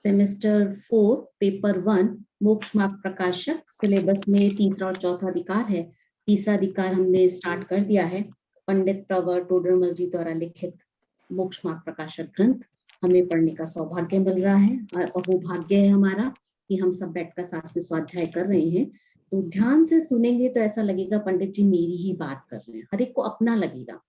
Semester 4 paper 1 मोक्ष मार्ग प्रकाशक। सिलेबस में तीसरा और चौथा अधिकार है। तीसरा अधिकार हमने स्टार्ट कर दिया है। पंडित प्रवर टोडरमल जी द्वारा लिखित मोक्ष मार्ग प्रकाशक ग्रंथ हमें पढ़ने का सौभाग्य मिल रहा है और वो भाग्य है हमारा कि हम सब बैठकर साथ में स्वाध्याय कर रहे हैं। तो ध्यान से सुनेंगे तो ऐसा लगेगा पंडित जी मेरी ही बात कर रहे हैं, हर एक को अपना लगेगा।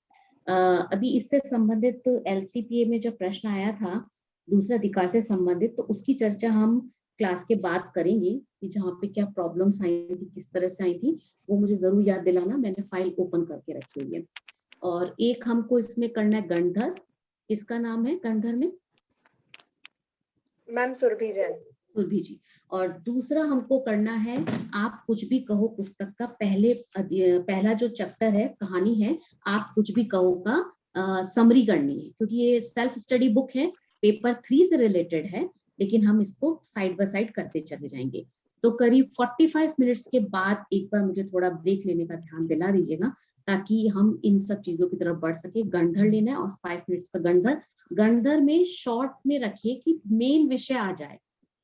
अभी इससे संबंधित LCPA में जो प्रश्न आया था दूसरे अधिकार से संबंधित, तो उसकी चर्चा हम क्लास के बाद करेंगे कि जहाँ पे क्या प्रॉब्लम्स आई थी, किस तरह से आई थी, वो मुझे जरूर याद दिलाना। मैंने फाइल ओपन करके रखी हुई है। और एक हमको इसमें करना है गणधर। किसका नाम है गणधर में? मैम सुरभि जैन। सुरभि जी। और दूसरा हमको करना है आप कुछ भी कहो पुस्तक का पहला जो चैप्टर है, कहानी है, आप कुछ भी कहो का समरी करनी है, क्योंकि ये सेल्फ स्टडी बुक है, पेपर 3 से रिलेटेड है, लेकिन हम इसको साइड बाय साइड करते चले जाएंगे। तो करीब 45 मिनट्स के बाद एक बार मुझे थोड़ा ब्रेक लेने का ध्यान दिला दीजिएगा, ताकि हम इन सब चीजों की तरफ बढ़ सके। गणधर लेना है और 5 मिनट्स का गणधर। गणधर में शॉर्ट में रखिए कि मेन विषय आ जाए।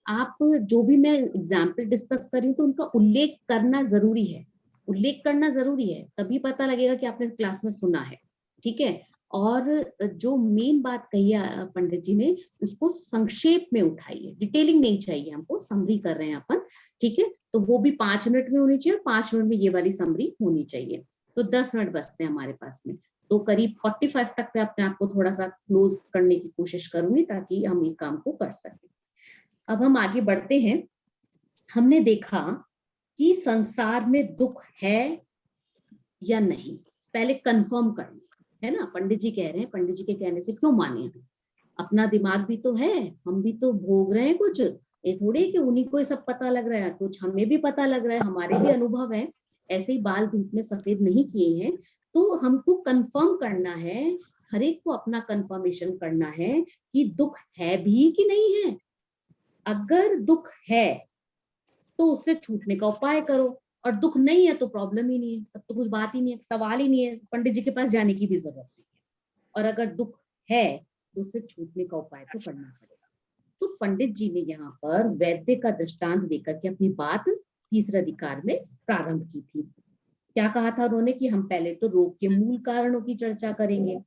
आप जो भी मैं एग्जाम्पल डिस्कस कर रही हूँ तो उनका उल्लेख करना जरूरी है, उल्लेख करना जरूरी है, तभी पता लगेगा कि आपने क्लास में सुना है। ठीक है। और जो मेन बात कही है पंडित जी ने, उसको संक्षेप में उठाइए, डिटेलिंग नहीं चाहिए हमको, समरी कर रहे हैं अपन। ठीक है। तो वो भी 5 मिनट में होनी चाहिए, 5 मिनट में ये वाली समरी होनी चाहिए। तो 10 मिनट बचते हैं हमारे पास में, तो करीब 45 तक मैं अपने आप को थोड़ा सा क्लोज करने की कोशिश करूंगी ताकि हम ये काम को कर सकें। अब हम आगे बढ़ते हैं। हमने देखा कि संसार में दुख है या नहीं, पहले कंफर्म करना है ना। पंडित जी कह रहे हैं, पंडित जी के कहने से क्यों माने हम? अपना दिमाग भी तो है, हम भी तो भोग रहे हैं कुछ। ये थोड़ी कि उन्हीं को सब पता लग रहा है, कुछ हमें भी पता लग रहा है, हमारे भी अनुभव है। ऐसे ही बाल धूप में सफेद नहीं किए हैं। तो हमको कंफर्म करना है, हर एक को अपना कंफर्मेशन करना है कि दुख है भी कि नहीं है। अगर दुख है तो उससे छूटने का उपाय करो, और दुख नहीं है तो प्रॉब्लम ही नहीं है, तब तो कुछ बात ही नहीं है, सवाल ही नहीं है, पंडित जी के पास जाने की भी जरूरत नहीं है। और अगर दुख है तो उससे छूटने का उपाय तो करना पड़ेगा। तो पंडित जी ने यहाँ पर वैद्य का दृष्टांत देकर के अपनी बात तीसरे अधिकार में प्रारंभ की थी। क्या कहा था उन्होंने कि हम पहले तो रोग के मूल कारणों की चर्चा करेंगे।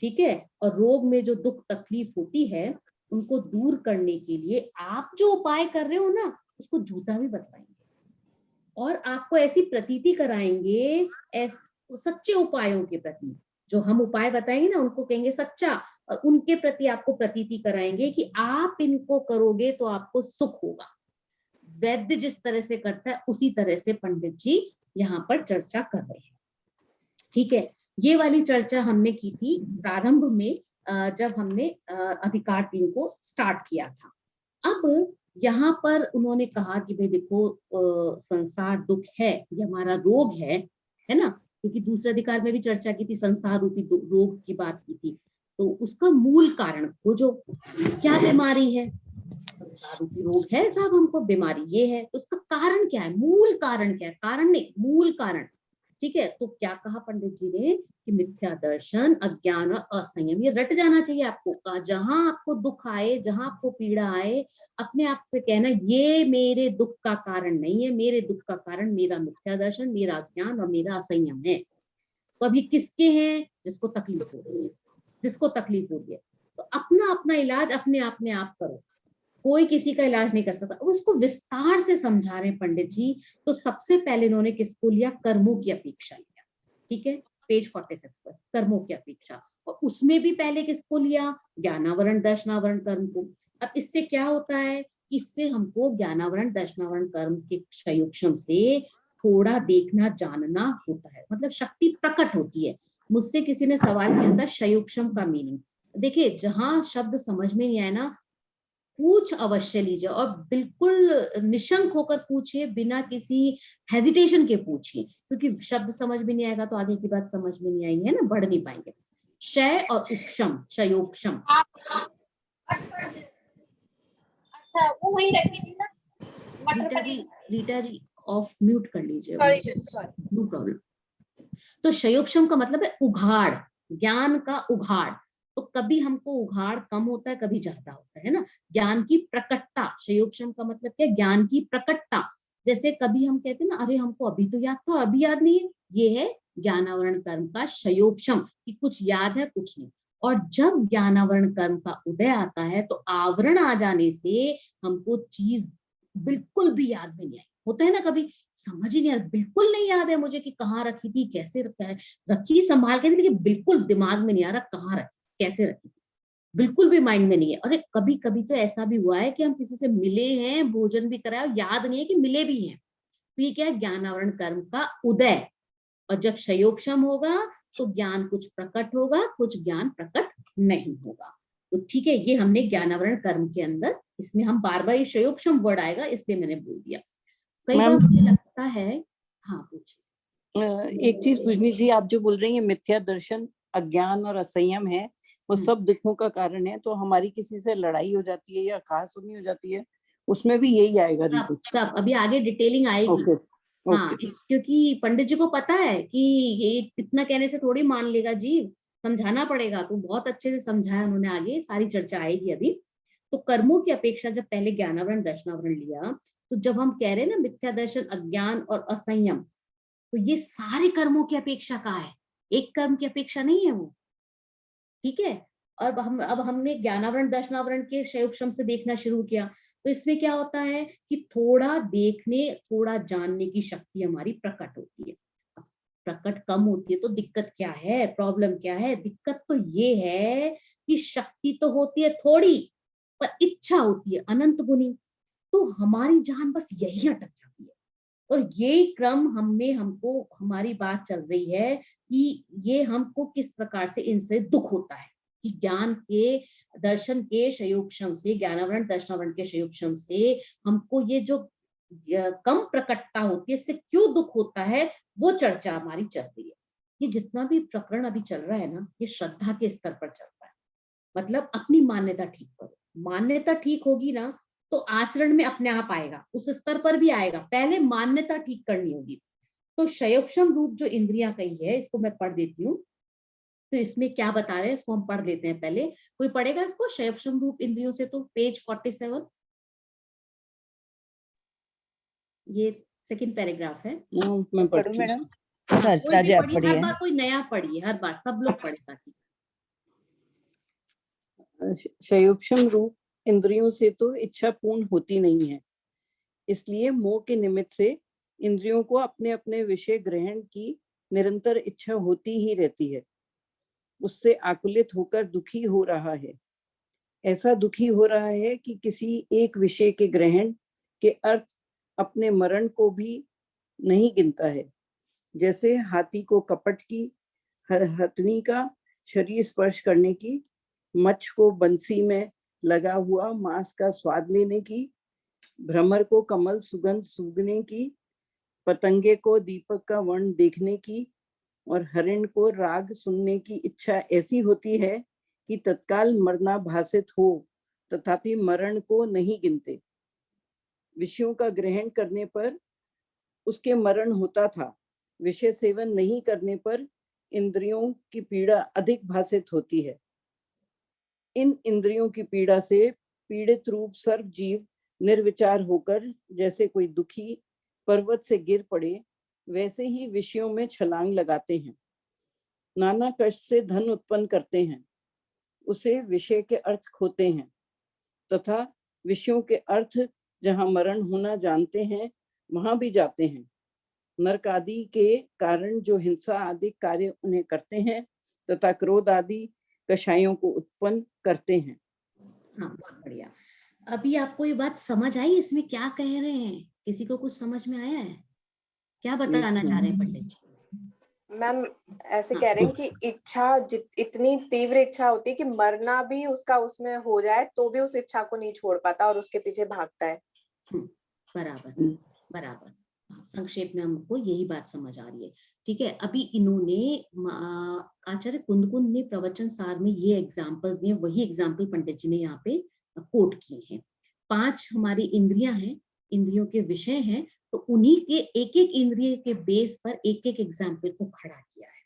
ठीक है। और रोग में जो दुख तकलीफ होती है उनको दूर करने के लिए आप जो उपाय कर रहे हो ना, उसको झूठा भी बताएंगे और आपको ऐसी प्रतीति कराएंगे सच्चे उपायों के प्रति। जो हम उपाय बताएंगे ना उनको कहेंगे सच्चा, और उनके प्रति आपको प्रतीति कराएंगे कि आप इनको करोगे तो आपको सुख होगा। वैद्य जिस तरह से करता है उसी तरह से पंडित जी यहाँ पर चर्चा कर रहे हैं। ठीक है। ये वाली चर्चा हमने की थी प्रारंभ में, जब हमने अधिकार 3 को स्टार्ट किया था। अब यहाँ पर उन्होंने कहा कि भाई देखो, संसार दुख है, ये हमारा रोग है ना, क्योंकि दूसरे अधिकार में भी चर्चा की थी, संसार रूपी रोग की बात की थी। तो उसका मूल कारण खोजो, क्या बीमारी है? संसार रूपी रोग है साहब, हमको बीमारी ये है, तो उसका कारण क्या है, मूल कारण क्या है? कारण नहीं, मूल कारण। ठीक है। तो क्या कहा पंडित जी ने कि मिथ्या दर्शन, अज्ञान और असंयम, ये रट जाना चाहिए आपको। जहां आपको दुख आए, जहां आपको पीड़ा आए, अपने आप से कहना ये मेरे दुख का कारण नहीं है, मेरे दुख का कारण मेरा मिथ्या दर्शन, मेरा अज्ञान और मेरा असंयम है। तो अभी किसके हैं? जिसको तकलीफ हो रही है, जिसको तकलीफ हो रही है। तो अपना अपना इलाज अपने आप में आप करो, कोई किसी का इलाज नहीं कर सकता। उसको विस्तार से समझा रहे हैं पंडित जी। तो सबसे पहले इन्होंने किसको लिया? कर्मों की अपेक्षा लिया। ठीक है। पेज 46 पर कर्मों की अपेक्षा, और उसमें भी पहले किसको लिया? ज्ञानावरण दर्शनावरण कर्म को। अब इससे क्या होता है? इससे हमको ज्ञानावरण दर्शनावरण कर्म के क्षयोक्षम से थोड़ा देखना जानना होता है, मतलब शक्ति प्रकट होती है। मुझसे किसी ने सवाल किया था क्षयोक्षम का मीनिंग। देखिए, जहां शब्द समझ में नहीं आए ना, पूछ अवश्य लीजिए, और बिल्कुल निशंक होकर पूछिए, बिना किसी हेजिटेशन के पूछिए, क्योंकि शब्द समझ में नहीं आएगा तो आगे की बात समझ में नहीं आएगी, है ना, बढ़ नहीं पाएंगे। क्षय और उपशम, क्षयोपशम। अच्छा, वो वहीं रखी थी ना रीटा जी ऑफ म्यूट कर लीजिए, नो प्रॉब्लम। तो क्षयोपशम का मतलब है उघाड़, ज्ञान का उघाड़। तो कभी हमको उघाड़ कम होता है, कभी ज्यादा होता है ना। ज्ञान की प्रकटता, शयोपशम का मतलब क्या है, ज्ञान की प्रकटता। जैसे कभी हम कहते हैं ना, अरे हमको अभी तो याद था, अभी याद नहीं है, ये है ज्ञानावरण कर्म का शयोपशम, कि कुछ याद है कुछ नहीं। और जब ज्ञानावरण कर्म का उदय आता है तो आवरण आ जाने से हमको चीज बिल्कुल भी याद में नहीं आई। होता है ना, कभी समझ ही नहीं आ रहा, बिल्कुल नहीं याद है मुझे कि कहाँ रखी थी, कैसे रखा है, रखी संभाल के थी, लेकिन बिल्कुल दिमाग में नहीं आ रहा कहाँ रखी, कैसे रखी थी, बिल्कुल भी माइंड में नहीं है। अरे कभी कभी तो ऐसा भी हुआ है कि हम किसी से मिले हैं, भोजन भी कराया, याद नहीं है कि मिले भी हैं। तो ये क्या है, ज्ञानावरण कर्म का उदय। और जब शयोपशम होगा तो ज्ञान कुछ प्रकट होगा, कुछ ज्ञान प्रकट नहीं होगा। तो ठीक है, ये हमने ज्ञानावरण कर्म के अंदर, इसमें हम बार बार ये शयोपशम वर्ड आएगा इसलिए मैंने बोल दिया। कई बार मैम मुझे लगता है, हाँ पूछिए। एक चीज पूछनी थी, आप जो बोल रही हैं मिथ्या दर्शन, अज्ञान और असंयम है, वो सब दुखों का कारण है, तो हमारी किसी से लड़ाई हो जाती है या कहासुनी हो जाती है, उसमें भी यही आएगा रीजन? सब अभी आगे डिटेलिंग आएगी। ओके हाँ, ओके। क्योंकि पंडित जी को पता है कि ये इतना कहने से थोड़ी मान लेगा जीव, समझाना पड़ेगा। तो बहुत अच्छे से समझाया उन्होंने, आगे सारी चर्चा आएगी अभी। तो कर्मों की अपेक्षा जब पहले ज्ञानावरण दर्शनावरण लिया, तो जब हम कह रहे हैं ना मिथ्या दर्शन, अज्ञान और असंयम, तो ये सारे कर्मों की अपेक्षा का है, एक कर्म की अपेक्षा नहीं है वो। ठीक है। और अब हमने ज्ञानावरण दर्शनावरण के शयोपशम से देखना शुरू किया, तो इसमें क्या होता है कि थोड़ा देखने, थोड़ा जानने की शक्ति हमारी प्रकट होती है। अब प्रकट कम होती है तो दिक्कत क्या है, प्रॉब्लम क्या है? दिक्कत तो ये है कि शक्ति तो होती है थोड़ी, पर इच्छा होती है अनंत गुनी। तो हमारी जान बस यही अटक जाती है। और ये क्रम हमें, हमको, हमारी बात चल रही है कि ये हमको किस प्रकार से इनसे दुख होता है, कि ज्ञान के दर्शन के शयोपशम से, ज्ञानावरण दर्शनावरण के शयोपशम से हमको ये जो कम प्रकटता होती है, इससे क्यों दुख होता है, वो चर्चा हमारी चल रही है। ये जितना भी प्रकरण अभी चल रहा है ना, ये श्रद्धा के स्तर पर चल रहा है। मतलब अपनी मान्यता ठीक करो, मान्यता ठीक होगी ना तो आचरण में अपने आप आएगा, उस स्तर पर भी आएगा। पहले मान्यता ठीक करनी होगी। तो शयोपशम रूप जो इंद्रियां कही है, इसको मैं पढ़ देती हूँ। तो इसमें क्या बता रहे हैं, इसको हम पढ़ लेते हैं पहले। कोई पढ़ेगा इसको, शयोपशम रूप इंद्रियों से? तो पेज 47, ये सेकंड पैराग्राफ है। मैं पढ़ू पढ़ती हूँ। मैडम? हाँ, कोई भी आप पढ़िए, हर पढ़िए। बार कोई नया पढ़िए, हर बार सब लोग पढ़े ताकि। शयोपशम रूप इंद्रियों से तो इच्छा पूर्ण होती नहीं है, इसलिए मोह के निमित्त से इंद्रियों को अपने अपने विषय ग्रहण की निरंतर इच्छा होती ही रहती है। उससे आकुलित होकर दुखी हो रहा है। ऐसा दुखी हो रहा है कि किसी एक विषय के ग्रहण के अर्थ अपने मरण को भी नहीं गिनता है। जैसे हाथी को कपट की, हथनी का शरीर स्पर्श करने की, मच्छ को बंसी में लगा हुआ मांस का स्वाद लेने की, भ्रमर को कमल सुगंध सूंघने की, पतंगे को दीपक का वर्ण देखने की और हरिण को राग सुनने की इच्छा ऐसी होती है कि तत्काल मरना भासित हो, तथापि मरण को नहीं गिनते। विषयों का ग्रहण करने पर उसके मरण होता था, विषय सेवन नहीं करने पर इंद्रियों की पीड़ा अधिक भासित होती है। इन इंद्रियों की पीड़ा से पीड़ित रूप सर्व जीव निर्विचार होकर जैसे कोई दुखी पर्वत से गिर पड़े, वैसे ही विषयों में छलांग लगाते हैं। नाना कष्ट से धन उत्पन्न करते हैं, उसे विषय के अर्थ खोते हैं, तथा विषयों के अर्थ जहाँ मरण होना जानते हैं वहां भी जाते हैं। नरक आदि के कारण जो हिंसा आदि कार्य उन्हें करते हैं तथा क्रोध आदि कषायों को उत्पन्न करते हैं। हाँ, बहुत बढ़िया। अभी आपको ये बात समझ आई, इसमें क्या कह रहे हैं? किसी को कुछ समझ में आया है? क्या बताना चाह रहे हैं पंडित जी? मैम ऐसे हाँ। कह रहे हैं कि इच्छा इतनी तीव्र इच्छा होती है कि मरना भी उसका उसमें हो जाए तो भी उस इच्छा को नहीं छोड़ पाता और उसके पीछे भागता है। बराबर बराबर। संक्षेप में हमको यही बात समझ आ रही है। ठीक है, अभी इन्होंने आचार्य कुंद ने प्रवचन सार में ये एग्जाम्पल्स दिए, वही एग्जाम्पल पंडित जी ने यहाँ पे कोट किए हैं। 5 हमारी इंद्रियां हैं, इंद्रियों के विषय हैं, तो उन्हीं के एक एक इंद्रिय के बेस पर एक एक एग्जाम्पल को खड़ा किया है।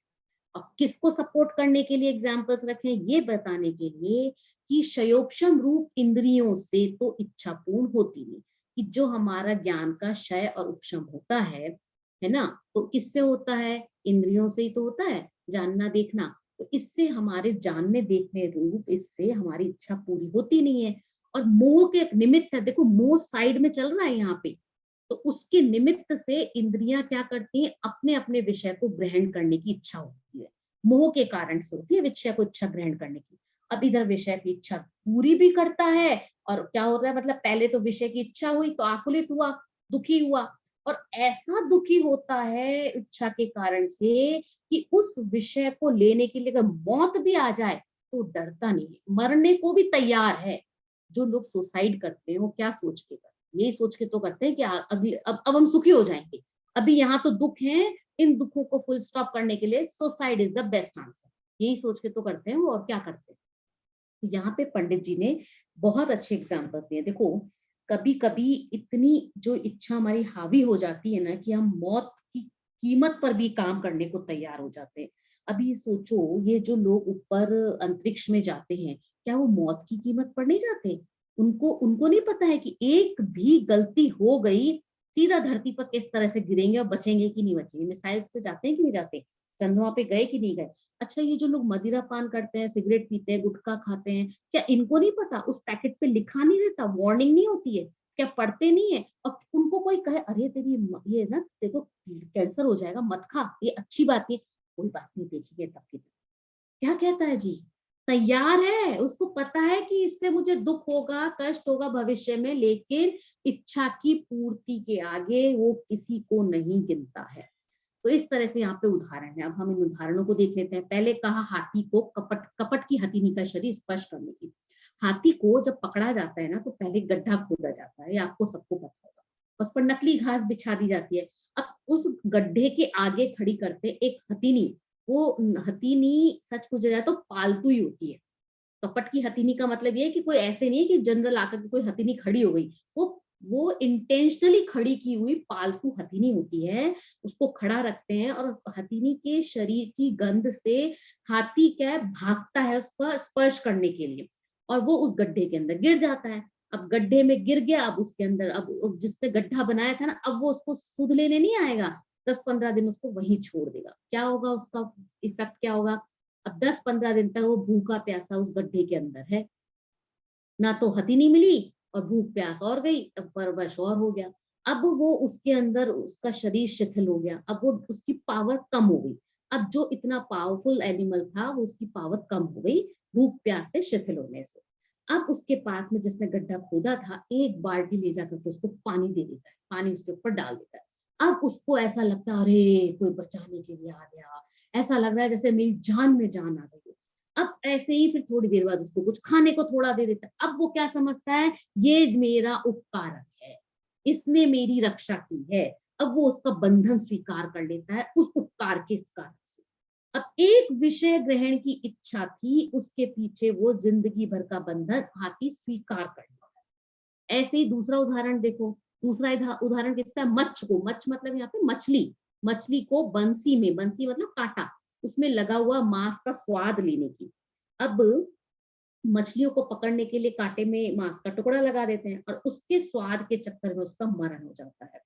और किसको सपोर्ट करने के लिए एग्जाम्पल्स रखें, ये बताने के लिए कि शयोपशम रूप इंद्रियों से तो इच्छा पूर्ण होती नहीं, कि जो हमारा ज्ञान का क्षय और उपशम होता है ना, तो किससे होता है, इंद्रियों से ही तो होता है, जानना देखना। तो इससे हमारे जानने देखने रूप इससे हमारी इच्छा पूरी होती नहीं है। और मोह के निमित्त है, देखो मोह साइड में चल रहा है यहाँ पे, तो उसके निमित्त से इंद्रियां क्या करती हैं, अपने अपने विषय को ग्रहण करने की इच्छा होती है, मोह के कारण से होती है विषय को इच्छा ग्रहण करने की। अब इधर विषय की इच्छा पूरी भी करता है, और क्या होता है, मतलब पहले तो विषय की इच्छा हुई तो आकुलित हुआ, दुखी हुआ, और ऐसा दुखी होता है इच्छा के कारण से कि उस विषय को लेने के लिए अगर मौत भी आ जाए तो डरता नहीं है, मरने को भी तैयार है। जो लोग सुसाइड करते हैं वो क्या सोच के करते हैं, यही सोच के तो करते हैं कि अगले अब हम सुखी हो जाएंगे, अभी यहाँ तो दुख है, इन दुखों को फुल स्टॉप करने के लिए suicide is the best answer, यही सोच के तो करते हैं वो, और क्या करते हैं। तो यहाँ पे पंडित जी ने बहुत अच्छे एग्जाम्पल्स दिए। देखो कभी कभी इतनी जो इच्छा हमारी हावी हो जाती है ना कि हम मौत की कीमत पर भी काम करने को तैयार हो जाते हैं। अभी सोचो, ये जो लोग ऊपर अंतरिक्ष में जाते हैं, क्या वो मौत की कीमत पर नहीं जाते? उनको उनको नहीं पता है कि एक भी गलती हो गई सीधा धरती पर किस तरह से गिरेंगे और बचेंगे कि नहीं बचेंगे। मिसाइल से जाते हैं कि नहीं जाते, चंद्रमा पे गए कि नहीं गए। अच्छा, ये जो लोग मदिरा पान करते हैं, सिगरेट पीते हैं, गुटखा खाते हैं, क्या इनको नहीं पता उस पैकेट पे लिखा नहीं रहता, वार्निंग नहीं होती है? क्या पढ़ते नहीं है? और उनको कोई कहे अरे तेरी ये ना देखो कैंसर हो जाएगा, मत खा, ये अच्छी बात नहीं, कोई बात नहीं, देखिए तब की क्या कहता है जी, तैयार है, उसको पता है कि इससे मुझे दुख होगा, कष्ट होगा भविष्य में, लेकिन इच्छा की पूर्ति के आगे वो किसी को नहीं गिनता है। तो इस तरह से यहाँ पे उदाहरण है। अब हम इन उदाहरणों को देख लेते हैं। पहले कहा हाथी को कपट कपट की हथिनी का शरीर स्पर्श करने की। हाथी को जब पकड़ा जाता है ना तो पहले गड्ढा खोदा जाता है, ये आपको सबको पता होगा, उस पर नकली घास बिछा दी जाती है। अब उस गड्ढे के आगे खड़ी करते एक हथिनी, वो हथिनी सच पूछा जाए तो पालतू ही होती है। कपट की हथिनी का मतलब ये है कि कोई ऐसे नहीं है कि जनरल आकर के कोई हथिनी खड़ी हो गई, वो इंटेंशनली खड़ी की हुई पालतू हथिनी होती है, उसको खड़ा रखते हैं और हथिनी के शरीर की गंध से हाथी क्या है भागता है उसका स्पर्श करने के लिए, और वो उस गड्ढे के अंदर गिर जाता है। अब गड्ढे में गिर गया, अब उसके अंदर अब जिसने गड्ढा बनाया था ना, अब वो उसको सुध लेने नहीं आएगा, 10-15 दिन उसको वहीं छोड़ देगा। क्या होगा उसका इफेक्ट, क्या होगा, अब 10-15 दिन तक वो भूखा प्यासा उस गड्ढे के अंदर है, ना तो हथिनी मिली और भूख प्यास और गई, अब परवश और हो गया। अब वो उसके अंदर उसका शरीर शिथिल हो गया, अब वो उसकी पावर कम हो गई। अब जो इतना पावरफुल एनिमल था वो उसकी पावर कम हो गई भूख प्यास से शिथिल होने से। अब उसके पास में जिसने गड्ढा खोदा था, एक बाल्टी ले जाकर के उसको पानी दे देता है, पानी उसके ऊपर डाल देता है। अब उसको ऐसा लगता है अरे कोई बचाने के लिए आ गया, ऐसा लग रहा है जैसे मेरी जान में जान आ गई। अब ऐसे ही फिर थोड़ी देर बाद उसको कुछ खाने को थोड़ा दे देता है। अब वो क्या समझता है, ये मेरा उपकारक है, इसने मेरी रक्षा की है। अब वो उसका बंधन स्वीकार कर लेता है उस उपकार के कारण से। अब एक विषय ग्रहण की इच्छा थी, उसके पीछे वो जिंदगी भर का बंधन हाथी स्वीकार कर लेता है। ऐसे ही दूसरा उदाहरण देखो, दूसरा उदाहरण किसका है, मच्छ को, मच्छ मतलब यहाँ पे मछली, मछली को बंसी में, बंसी मतलब कांटा, उसमें लगा हुआ मांस का स्वाद लेने की। अब मछलियों को पकड़ने के लिए कांटे में मांस का टुकड़ा लगा देते हैं और उसके स्वाद के चक्कर में उसका मरण हो जाता है।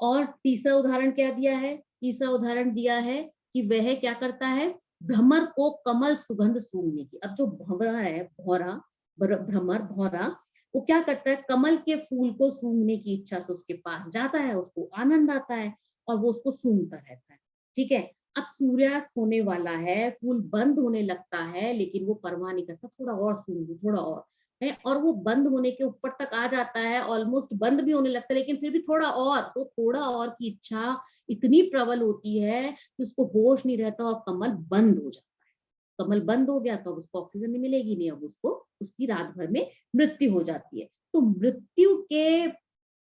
और तीसरा उदाहरण क्या दिया है, तीसरा उदाहरण दिया है कि वह क्या करता है, भ्रमर को कमल सुगंध सूंघने की। अब जो भंवरा है, भ्रमर भौरा, वो क्या करता है, कमल के फूल को सूंघने की इच्छा से उसके पास जाता है, उसको आनंद आता है और वो उसको सूंघता रहता है। ठीक है, अब सूर्यास्त होने वाला है, फूल बंद होने लगता है, लेकिन वो परवाह नहीं करता, थोड़ा और सूंघ, थोड़ा और है, और वो बंद होने के ऊपर तक आ जाता है, ऑलमोस्ट बंद भी होने लगता है, लेकिन फिर भी थोड़ा और, तो थोड़ा और की इच्छा इतनी प्रबल होती है कि उसको होश नहीं रहता और कमल बंद हो जाता है। कमल बंद हो गया तो अब उसको ऑक्सीजन नहीं मिलेगी, नहीं, अब उसको उसकी रात भर में मृत्यु हो जाती है। तो मृत्यु के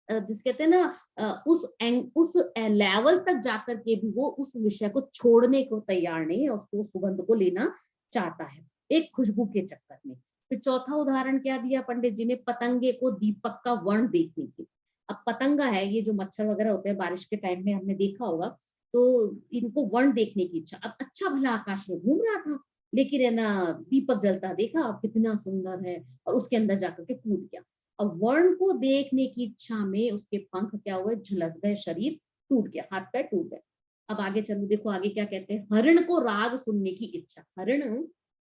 जिस कहते हैं ना उस लेवल तक जाकर के भी वो उस विषय को छोड़ने को तैयार नहीं है, उसको सुगंध को लेना चाहता है एक खुशबू के चक्कर में। फिर चौथा उदाहरण क्या दिया पंडित जी ने, पतंगे को दीपक का वर्ण देखने की। अब पतंगा है, ये जो मच्छर वगैरह होते हैं बारिश के टाइम में हमने देखा होगा तो इनको वर्ण देखने की इच्छा। अब अच्छा भला आकाश में घूम रहा था, लेकिन है ना दीपक जलता देखा, अब कितना सुंदर है, और उसके अंदर जाकर के कूद गया। अब वर्ण को देखने की इच्छा में उसके पंख क्या हुए, झुलस गए, शरीर टूट गया, हाथ पैर टूट गए। अब आगे चलो, देखो आगे क्या कहते हैं, हरिण को राग सुनने की इच्छा। हरिण,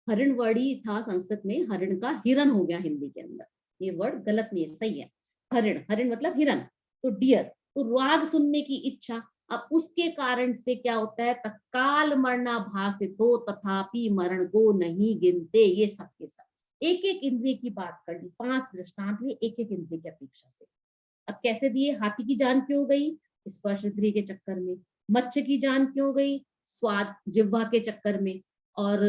हरिण वर्ड ही था संस्कृत में, हरिण का हिरन हो गया हिंदी के अंदर, ये वर्ड गलत नहीं है, सही है। हरिण, हरिण मतलब हिरन, तो डियर, तो राग सुनने की इच्छा। अब उसके कारण से क्या होता है, तत्काल मरना भासितो तथापि मरण को नहीं गिनते। ये सब के सब एक एक इंद्रिय की बात कर ली, 5 दृष्टांत लिए एक एक इंद्रिय की अपेक्षा से। अब कैसे दिए, हाथी की जान क्यों गई, स्पर्श इंद्रिय के चक्कर में। मत्स्य की जान क्यों गई, स्वाद जिह्वा के चक्कर में। और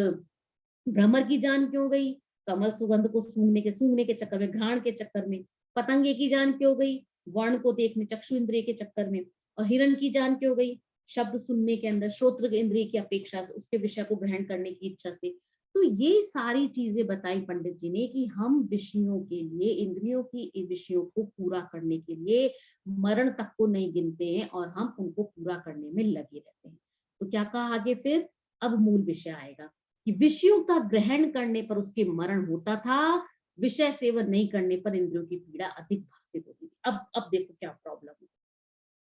भ्रमर की जान क्यों गई, कमल सुगंध को सूंघने के चक्कर में, घ्राण के चक्कर में। पतंगे की जान क्यों गई, वर्ण को देखने चक्षु इंद्रिय के चक्कर में। और हिरण की जान क्यों गई, शब्द सुनने के अंदर, श्रोत्र इंद्रिय की अपेक्षा से, उसके विषय को ग्रहण करने की इच्छा से। तो ये सारी चीजें बताई पंडित जी ने कि हम विषयों के लिए, इंद्रियों की विषयों को पूरा करने के लिए मरण तक को नहीं गिनते हैं और हम उनको पूरा करने में लगे रहते हैं। तो क्या कहा आगे फिर, अब मूल विषय आएगा कि विषयों का ग्रहण करने पर उसके मरण होता था, विषय सेवन नहीं करने पर इंद्रियों की पीड़ा अधिक भाषित होती थी। अब देखो क्या प्रॉब्लम है,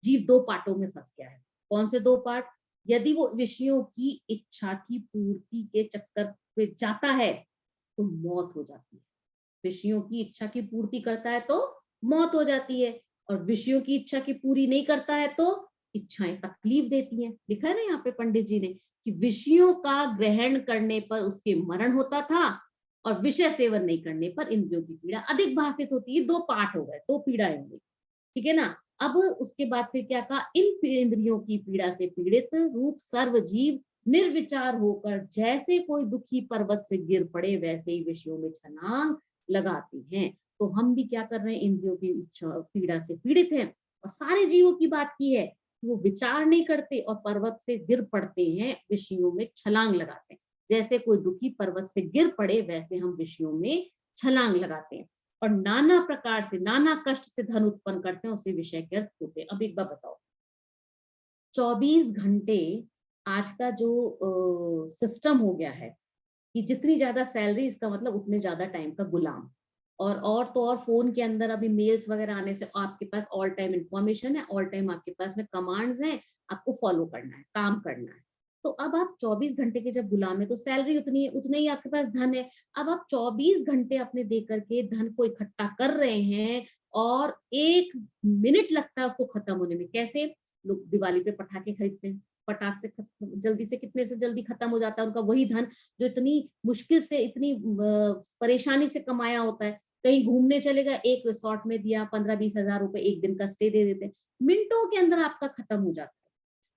जीव 2 पार्टों में फंस गया है। कौन से 2 पार्ट, यदि वो विषयों की इच्छा की पूर्ति के चक्कर में जाता है तो मौत हो जाती है। विषयों की इच्छा की पूर्ति करता है तो मौत हो जाती है, और विषयों की इच्छा की पूरी नहीं करता है तो इच्छाएं तकलीफ देती हैं। लिखा है ना यहाँ पे पंडित जी ने कि विषयों का ग्रहण करने पर उसके मरण होता था, और विषय सेवन नहीं करने पर इंद्रियों की पीड़ा अधिक भाषित होती है। 2 पार्ट हो गए, 2 पीड़ाएं हो गई, ठीक है ना। अब उसके बाद फिर क्या कहा, इन इंद्रियों की पीड़ा से पीड़ित रूप सर्व जीव निर्विचार होकर जैसे कोई दुखी पर्वत से गिर पड़े वैसे ही विषयों में छलांग लगाते हैं। तो हम भी क्या कर रहे हैं, इंद्रियों की इच्छा पीड़ा से पीड़ित हैं, और सारे जीवों की बात की है, वो विचार नहीं करते और पर्वत से गिर पड़ते हैं, विषयों में छलांग लगाते हैं। जैसे कोई दुखी पर्वत से गिर पड़े वैसे हम विषयों में छलांग लगाते हैं, और नाना प्रकार से, नाना कष्ट से धन उत्पन्न करते हैं, उसे विषय के अर्थ होते हैं। अब एक बार बताओ, 24 घंटे आज का जो सिस्टम हो गया है कि जितनी ज्यादा सैलरी, इसका मतलब उतने ज्यादा टाइम का गुलाम। और तो और फोन के अंदर अभी मेल्स वगैरह आने से आपके पास ऑल टाइम इंफॉर्मेशन है, ऑल टाइम आपके पास में कमांड्स हैं, आपको फॉलो करना है, काम करना है। तो अब आप 24 घंटे के जब गुलाम है तो सैलरी उतनी है, उतने ही आपके पास धन है। अब आप 24 घंटे अपने दे करके धन को इकट्ठा कर रहे हैं, और 1 मिनट लगता है उसको खत्म होने में। कैसे, लोग दिवाली पे पटाखे खरीदते हैं, पटाख से जल्दी से, कितने से जल्दी खत्म हो जाता है उनका वही धन जो इतनी मुश्किल से, इतनी परेशानी से कमाया होता है। कहीं घूमने चले गए, एक रिसोर्ट में दिया 15-20 हजार रुपए, एक दिन का स्टे दे देते हैं, मिनटों के अंदर आपका खत्म हो जाता है।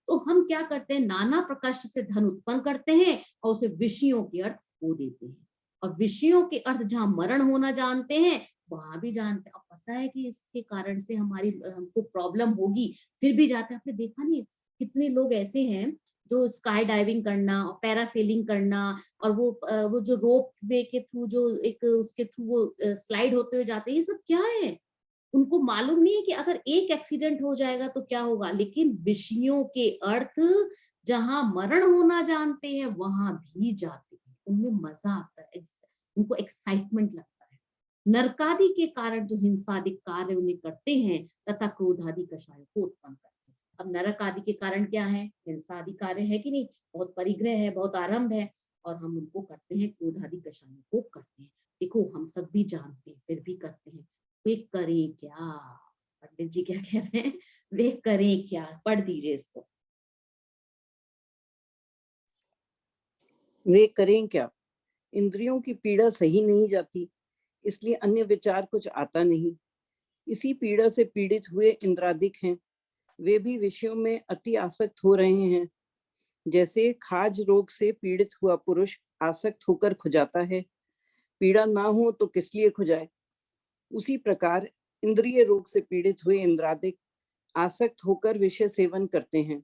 तो हम क्या करते हैं, नाना प्रकष्ट से धन उत्पन्न करते हैं और उसे विषयों के अर्थ खो देते हैं, और विषयों के अर्थ जहां मरण होना जानते हैं वहां भी जानते हैं। अब पता है कि इसके कारण से हमको प्रॉब्लम होगी, फिर भी जाते हैं। आपने देखा नहीं कितने लोग ऐसे हैं जो स्काई डाइविंग करना, पैरासेलिंग करना, और वो जो रोप वे के थ्रू, जो एक उसके थ्रू वो स्लाइड होते हुए जाते हैं, ये सब क्या है, उनको मालूम नहीं है कि अगर एक एक्सीडेंट हो जाएगा तो क्या होगा। लेकिन विषयों के अर्थ जहां मरण होना जानते हैं वहां भी जाते हैं, उनमें मजा आता है, उनको एक्साइटमेंट लगता है। नरकादि के कारण जो हिंसादिक कार्य उन्हें करते हैं तथा क्रोधादि कषायों को उत्पन्न करते हैं। अब नरक आदि के कारण क्या है, हिंसादि कार्य है कि नहीं, बहुत परिग्रह है, बहुत आरंभ है, और हम उनको करते हैं, क्रोधादि कषायों को करते हैं। देखो हम सब भी जानते हैं फिर भी करते हैं, वे करें क्या। पंडित जी क्या कह रहे हैं, वे करें क्या, पढ़ दीजिए इसको। वे करें क्या, इंद्रियों की पीड़ा सही नहीं जाती, इसलिए अन्य विचार कुछ आता नहीं। इसी पीड़ा से पीड़ित हुए इंद्रादिक हैं, वे भी विषयों में अति आसक्त हो रहे हैं। जैसे खाज रोग से पीड़ित हुआ पुरुष आसक्त होकर खुजाता है, पीड़ा ना हो तो किस लिए खुजाए। उसी प्रकार इंद्रिय रोग से पीड़ित हुए इंद्रादिक आसक्त होकर विषय सेवन करते हैं,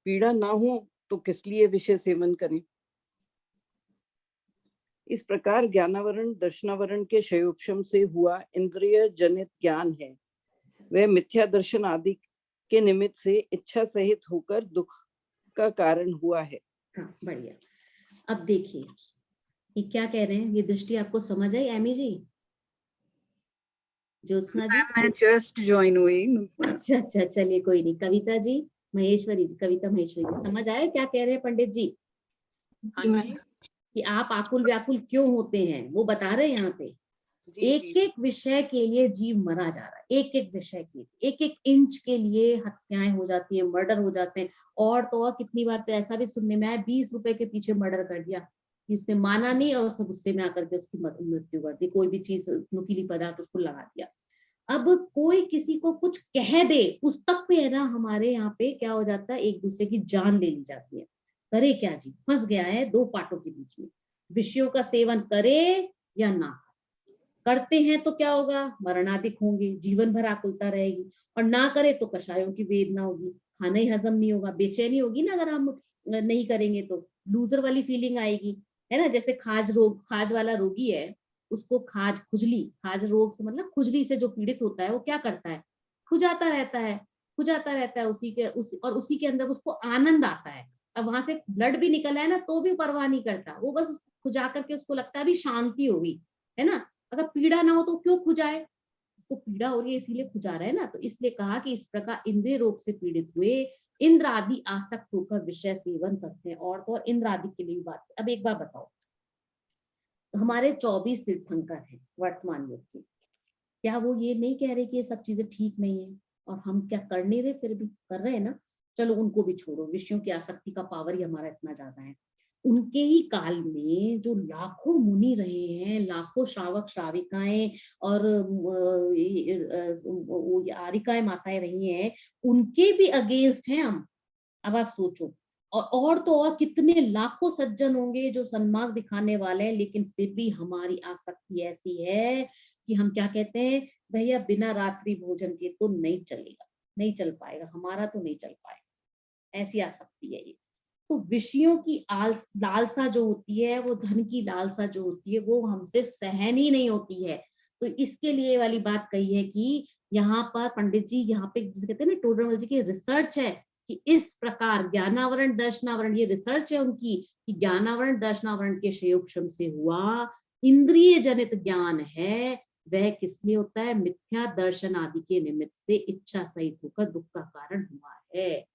पीड़ा ना हो तो किस लिए विषय सेवन करें। इस प्रकार ज्ञानावरण दर्शनावरण के क्षयोपशम से हुआ इंद्रिय जनित ज्ञान है, वह मिथ्या दर्शन आदि के निमित्त से इच्छा सहित होकर दुख का कारण हुआ है। हाँ, बढ़िया। अब देखिए ये क्या कह रहे हैं, ये दृष्टि आपको समझ आई एमी जी, ज्योत्सना जी? मैं जस्ट ज्वाइन हुई। अच्छा अच्छा, चलिए कोई नहीं। कविता जी, महेश्वरी जी, कविता महेश्वरी जी, समझ आया क्या कह रहे हैं पंडित जी? हाँ जी, कि आप आकुल व्याकुल क्यों होते हैं, वो बता रहे हैं यहाँ पे। जी एक जी। एक विषय के लिए जीव मरा जा रहा है, एक एक विषय के लिए, एक एक इंच के लिए हत्याएं हो जाती है, मर्डर हो जाते हैं। और तो और कितनी बार तो ऐसा भी सुनने में आया 20 रुपए के पीछे मर्डर कर दिया, जिसने माना नहीं और उसने गुस्से में आकर के उसकी मृत्यु कर दी, कोई भी चीज नुकीली पदार्थ उसको लगा दिया। अब कोई किसी को कुछ कह दे उस तक पे है ना, हमारे यहाँ पे क्या हो जाता है, एक दूसरे की जान ले ली जाती है। करे क्या जी, फंस गया है दो पाटों के बीच में। विषयों का सेवन करे या ना करते हैं तो क्या होगा, मरणाधिक होंगे, जीवन भर आकुलता रहेगी। और ना करे तो कषायों की वेदना होगी, खाना ही हजम नहीं होगा, बेचैनी होगी ना, अगर हम नहीं करेंगे तो लूजर वाली फीलिंग आएगी, है ना। जैसे खाज वाला रोगी है, उसको खाज रोग से मतलब खुजली से जो पीड़ित होता है, वो क्या करता है, खुजाता रहता है, खुजाता रहता है उसी के अंदर उसको आनंद आता है। अब वहां से ब्लड भी निकला है ना तो भी परवाह नहीं करता, वो बस खुजा करके उसको लगता है अभी शांति होगी, है ना। अगर पीड़ा ना हो तो क्यों खुजाए, उसको पीड़ा हो रही है इसीलिए खुजा रहा है ना। तो इसलिए कहा कि इस प्रकार इंद्रिय रोग से पीड़ित हुए इंद्र आदि आसक्त होकर विषय सेवन करते हैं। और तो और इंद्र आदि के लिए भी बात है। अब एक बार बताओ, हमारे 24 तीर्थंकर हैं वर्तमान युग के, क्या वो ये नहीं कह रहे कि ये सब चीजें ठीक नहीं है, और हम क्या कर नहीं रहे, फिर भी कर रहे हैं ना। चलो उनको भी छोड़ो, विषयों की आसक्ति का पावर ही हमारा इतना ज्यादा है। उनके ही काल में जो लाखों मुनि रहे हैं, लाखों श्रावक श्राविकाएं और आरिकाएं माताएं रही हैं, उनके भी अगेंस्ट हैं हम। अब आप सोचो, और तो और कितने लाखों सज्जन होंगे जो सन्मार्ग दिखाने वाले हैं, लेकिन फिर भी हमारी आसक्ति ऐसी है कि हम क्या कहते हैं, भैया बिना रात्रि भोजन के तो नहीं चलेगा, नहीं चल पाएगा, हमारा तो नहीं चल पाएगा, ऐसी आसक्ति है ये। तो विषयों की लालसा जो होती है, वो धन की लालसा जो होती है, वो हमसे सहन ही नहीं होती है। तो इसके लिए वाली बात कही है कि यहाँ पर पंडित जी, यहाँ पे जिसे कहते हैं ना, टोडरमल जी की रिसर्च है कि इस प्रकार ज्ञानावरण दर्शनावरण, ये रिसर्च है उनकी, कि ज्ञानावरण दर्शनावरण के संयोगक्षम से हुआ इंद्रिय जनित ज्ञान है, वह किस लिए होता है, मिथ्या दर्शन आदि के निमित्त से इच्छा सहित होकर दुख का कारण हुआ है।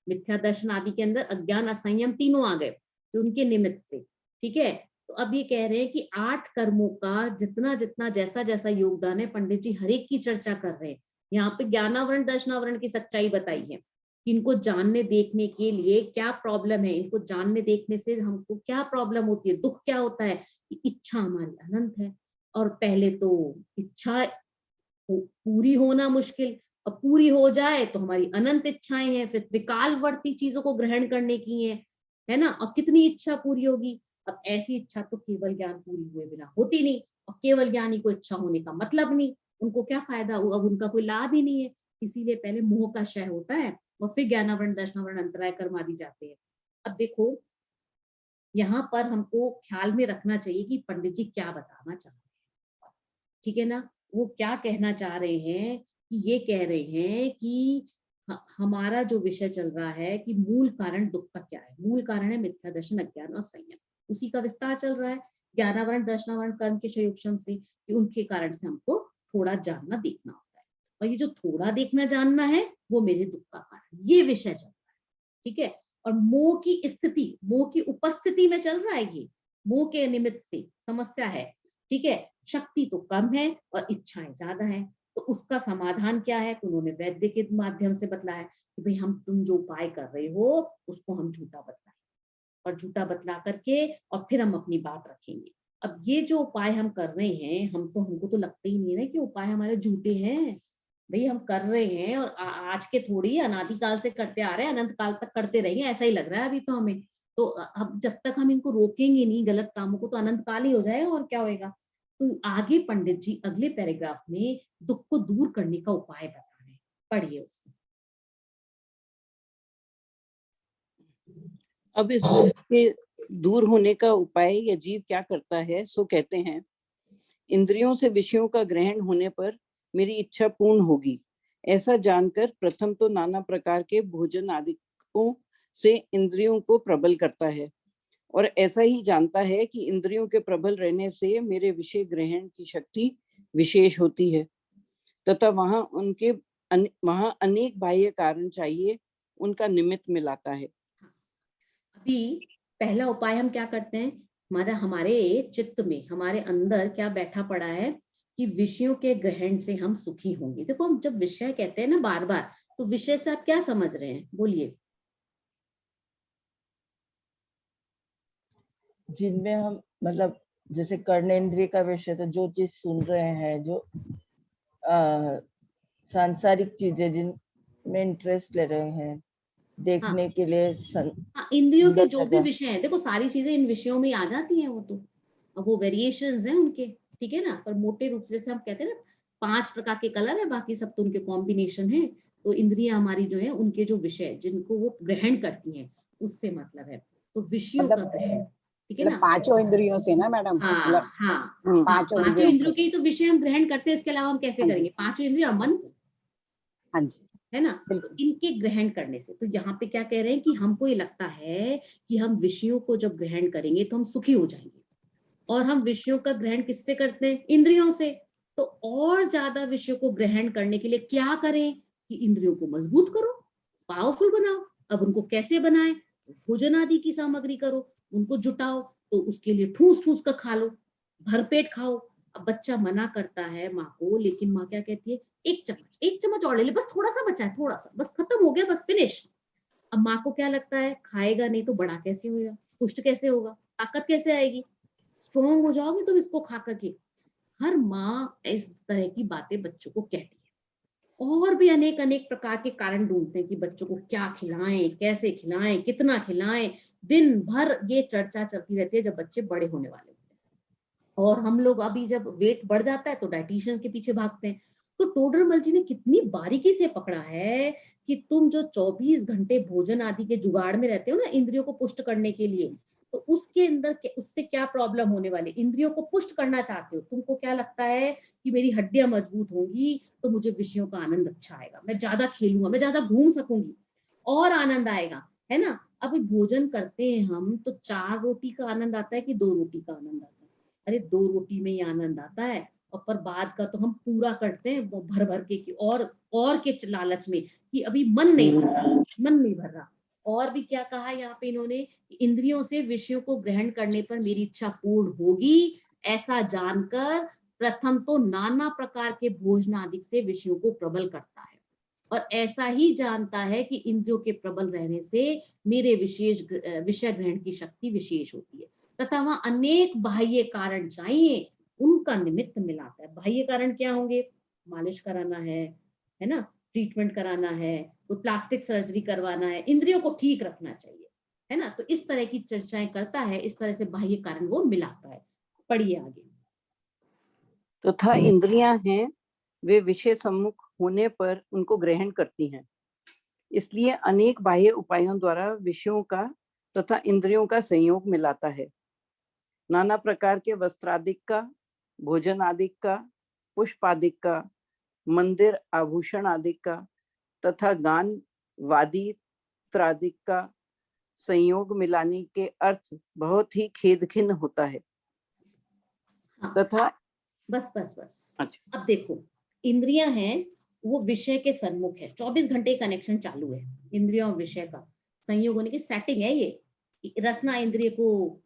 मिथ्या दर्शन आदि के अंदर अज्ञान असंयम तीनों आ गए, तो उनके निमित्त से, ठीक है। तो अब ये कह रहे हैं कि 8 कर्मों का जितना जितना जैसा जैसा योगदान है, पंडित जी हर एक की चर्चा कर रहे हैं। यहाँ पे ज्ञानावरण दर्शनावरण की सच्चाई बताई है, इनको जानने देखने के लिए क्या प्रॉब्लम है, इनको जानने देखने से हमको क्या प्रॉब्लम होती है, दुख क्या होता है, कि इच्छा हमारी अनंत है। और पहले तो इच्छा पूरी होना मुश्किल, और पूरी हो जाए तो हमारी अनंत इच्छाएं हैं, फिर त्रिकालवर्ती चीजों को ग्रहण करने की है ना। और कितनी इच्छा पूरी होगी। अब ऐसी इच्छा तो केवल ज्ञान पूरी हुए बिना होती नहीं, और केवल ज्ञानी को इच्छा होने का मतलब नहीं, उनको क्या फायदा, अब उनका कोई लाभ ही नहीं है। इसीलिए पहले मोह का क्षय होता है और फिर ज्ञानावरण दर्शनावरण अंतराय कर्म आदि जाते हैं। अब देखो यहाँ पर हमको ख्याल में रखना चाहिए कि पंडित जी क्या बताना चाह रहे हैं, ठीक है ना। वो क्या कहना चाह रहे हैं, कि ये कह रहे हैं कि हमारा जो विषय चल रहा है कि मूल कारण दुख का क्या है, मूल कारण है मिथ्या दर्शन अज्ञान और संयम, उसी का विस्तार चल रहा है ज्ञानावरण दर्शनावरण कर्म के संयोगक्षम से, कि उनके कारण से हमको थोड़ा जानना देखना होता है। और ये जो थोड़ा देखना जानना है वो मेरे दुख का कारण, ये विषय चल रहा है, ठीक है। और मोह की स्थिति, मोह की उपस्थिति में चल रहा है ये, मोह के निमित्त से समस्या है, ठीक है। शक्ति तो कम है और इच्छाएं ज्यादा है, तो उसका समाधान क्या है, तो उन्होंने वैद्य के माध्यम से बतलाया कि भाई तुम जो उपाय कर रहे हो उसको हम झूठा बतलाएं, और झूठा बतला करके और फिर हम अपनी बात रखेंगे। अब ये जो उपाय हम कर रहे हैं, हमको तो लगता ही नहीं है कि उपाय हमारे झूठे हैं, भाई हम कर रहे हैं, और आज के थोड़ी अनादिकाल से करते आ रहे हैं, अनंत काल तक करते रहेंगे, ऐसा ही लग रहा है अभी तो हमें। तो अब जब तक हम इनको रोकेंगे नहीं गलत कामों को, तो अनंत काल ही हो जाएगा, और क्या होएगा। तो आगे पंडित जी अगले पैराग्राफ में दुख को दूर करने का उपाय बता रहे हैं, पढ़िए उसको। अब इस दुख के दूर होने का उपाय या जीव क्या करता है, सो कहते हैं, इंद्रियों से विषयों का ग्रहण होने पर मेरी इच्छा पूर्ण होगी, ऐसा जानकर प्रथम तो नाना प्रकार के भोजन आदि को से इंद्रियों को प्रबल करता है और ऐसा ही जानता है कि इंद्रियों के प्रबल रहने से मेरे विषय ग्रहण की शक्ति विशेष होती है तथा वहां अनेक बाह्य कारण चाहिए उनका निमित्त मिलाता है। अभी पहला उपाय हम क्या करते हैं, हमारे चित्त में, हमारे अंदर क्या बैठा पड़ा है कि विषयों के ग्रहण से हम सुखी होंगे। देखो, हम जब विषय कहते हैं ना बार बार, तो विषय से आप क्या समझ रहे हैं, बोलिए। जिनमें हम मतलब जैसे कर्णेंद्रिय का विषय, तो जो चीज सुन रहे हैं, जो सांसारिक चीजें जिनमें इंटरेस्ट ले रहे हैं, देखने के लिए हाँ, इंद्रियों के जो भी जगह। विषय हैं, देखो सारी चीजें इन विषयों में आ जाती हैं, वो तो अब वो वेरिएशंस हैं उनके, ठीक है ना। पर मोटे रूप से जैसे हम कहते हैं ना 5 प्रकार के कलर है, बाकी सब तो उनके कॉम्बिनेशन है। तो इंद्रियां हमारी जो है, उनके जो विषय जिनको वो ग्रहण करती हैं, उससे मतलब है। तो विषयों का ग्रहण, ठीक है मतलब ना। पांचों इंद्रियों से ना मैडम, हाँ मतलब हाँ, पांचों पांचों इंद्रियों इंद्रियों से। के ही तो विषय हम ग्रहण करते हैं, इसके अलावा हम कैसे हाँ जी। करेंगे, पांचों इंद्रिय और मन को, हाँ जी, है ना। तो बिल्कुल। इनके ग्रहण करने से, तो यहाँ पे क्या कह रहे हैं कि हमको ये लगता है कि हम विषयों को जब ग्रहण करेंगे तो हम सुखी हो जाएंगे। और हम विषयों का ग्रहण किससे करते हैं, इंद्रियों से। तो और ज्यादा विषयों को ग्रहण करने के लिए क्या करें कि इंद्रियों को मजबूत करो, पावरफुल बनाओ। अब उनको कैसे बनाए, भोजन आदि की सामग्री करो, उनको जुटाओ। तो उसके लिए ठूस ठूस कर खा लो, भरपेट खाओ। अब बच्चा मना करता है माँ को, लेकिन माँ क्या कहती है, एक चम्मच और ले ले, बस थोड़ा सा बचा है, थोड़ा सा, बस खत्म हो गया, बस फिनिश। अब माँ को क्या लगता है, खाएगा नहीं तो बड़ा कैसे होगा, पुष्ट कैसे होगा, ताकत कैसे आएगी, स्ट्रोंग हो जाओगे तुम इसको खा करके। हर माँ इस तरह की बातें बच्चों को कहती है। और भी अनेक अनेक प्रकार के कारण ढूंढते हैं कि बच्चों को क्या खिलाएं, कैसे खिलाएं, कितना खिलाएं। दिन भर ये चर्चा चलती रहती है जब बच्चे बड़े होने वाले होते हैं। और हम लोग अभी जब वेट बढ़ जाता है तो डाइटिशियंस के पीछे भागते हैं। तो टोडरमल जी ने कितनी बारीकी से पकड़ा है कि तुम जो 24 घंटे भोजन आदि के जुगाड़ में रहते हो ना इंद्रियों को पुष्ट करने के लिए, तो उसके अंदर उससे क्या प्रॉब्लम होने वाली, इंद्रियों को पुष्ट करना चाहते हो, तुमको क्या लगता है कि मेरी हड्डियां मजबूत होंगी तो मुझे विषयों का आनंद अच्छा आएगा, मैं ज्यादा खेलूंगा, मैं ज्यादा घूम सकूंगी और आनंद आएगा, है ना। अब भोजन करते हैं हम तो 4 रोटी का आनंद आता है कि 2 रोटी का आनंद आता है, अरे 2 रोटी में ही आनंद आता है। और पर बाद का तो हम पूरा करते हैं वो भर भर के, और के लालच में कि अभी मन नहीं भर रहा, मन नहीं भर रहा। और भी क्या कहा यहाँ पे इन्होंने, इंद्रियों से विषयों को ग्रहण करने पर मेरी इच्छा पूर्ण होगी, ऐसा जानकर प्रथम तो नाना प्रकार के भोजन आदि से विषयों को प्रबल करता है। और ऐसा ही जानता है कि इंद्रियों के प्रबल रहने से मेरे विषय ग्रहण की शक्ति विशेष होती है, तथा वहां अनेक बाह्य कारण चाहिए उनका निमित्त मिलाता है। बाह्य कारण क्या होंगे, मालिश कराना है ना, ट्रीटमेंट कराना है, तो प्लास्टिक सर्जरी करवाना है, इंद्रियों को ठीक रखना चाहिए, है ना। तो इस तरह की चर्चाएं करता है, इस तरह से बाह्य कारण वो मिलाता है। पढ़िए आगे। तथा इंद्रियां हैं वे विषय सम्मुख होने पर उनको ग्रहण करती हैं, इसलिए अनेक बाह्य उपायों द्वारा विषयों का तथा इंद्रियों का संयोग मिलाता है। नाना प्रकार के वस्त्रादिक का, भोजन आदिक का, पुष्प आदिक का, मंदिर आभूषण आदिक का तथा गान वादी त्रादिक का संयोग मिलाने के अर्थ बहुत ही खेदखिन्न होता है। हाँ, तथा बस बस बस। अच्छा। अब देखो, इंद्रियां हैं वो विषय के सन्मुख है, 24 घंटे कनेक्शन चालू है, इंद्रियों और विषय का संयोग होने की सेटिंग है ये। रसना इंद्रिय को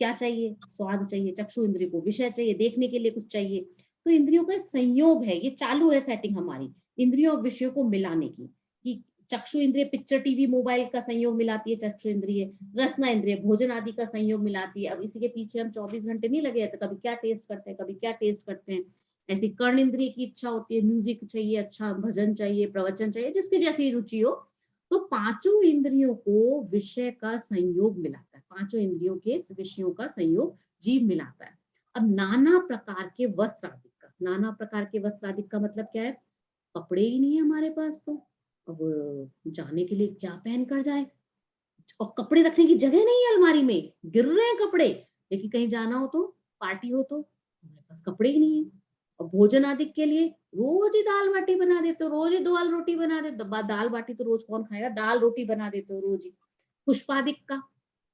क्या चाहिए, स्वाद चाहिए, चक्षु इंद्रिय को विषय चाहिए, देखने के लिए कुछ चाहिए। तो इंद्रियों का संयोग है, ये चालू है सेटिंग हमारी, इंद्रियों और विषयों को मिलाने की। कि चक्षु इंद्रिय पिक्चर टीवी मोबाइल का संयोग मिलाती है चक्षु इंद्रिय, रसना इंद्रिय भोजन आदि का संयोग मिलाती है। अब इसी के पीछे हम 24 घंटे नहीं लगे हैं, तो कभी क्या टेस्ट करते हैं, कभी क्या टेस्ट करते हैं। ऐसी कर्ण इंद्रिय की इच्छा होती है, म्यूजिक चाहिए, अच्छा भजन चाहिए, प्रवचन चाहिए, जिसकी जैसी रुचि हो। तो पांचों इंद्रियों को विषय का संयोग मिलाता है, पांचों इंद्रियों के विषयों का संयोग जीव मिलाता है। अब नाना प्रकार के वस्त्र आदि का, नाना प्रकार के वस्त्र आदि का मतलब क्या है, कपड़े ही नहीं है हमारे पास, तो अब जाने के लिए क्या पहन कर जाए, और कपड़े रखने की जगह नहीं है अलमारी में, गिर रहे हैं कपड़े, लेकिन कहीं जाना हो तो, पार्टी हो तो हमारे पास कपड़े ही नहीं है। और भोजन आदि के लिए रोज ही दाल बाटी बना देते हो, रोज ही दाल रोटी बना देते हो, दाल बाटी तो रोज कौन खाएगा, दाल रोटी बना देते हो रोज ही, पुष्पादिक का,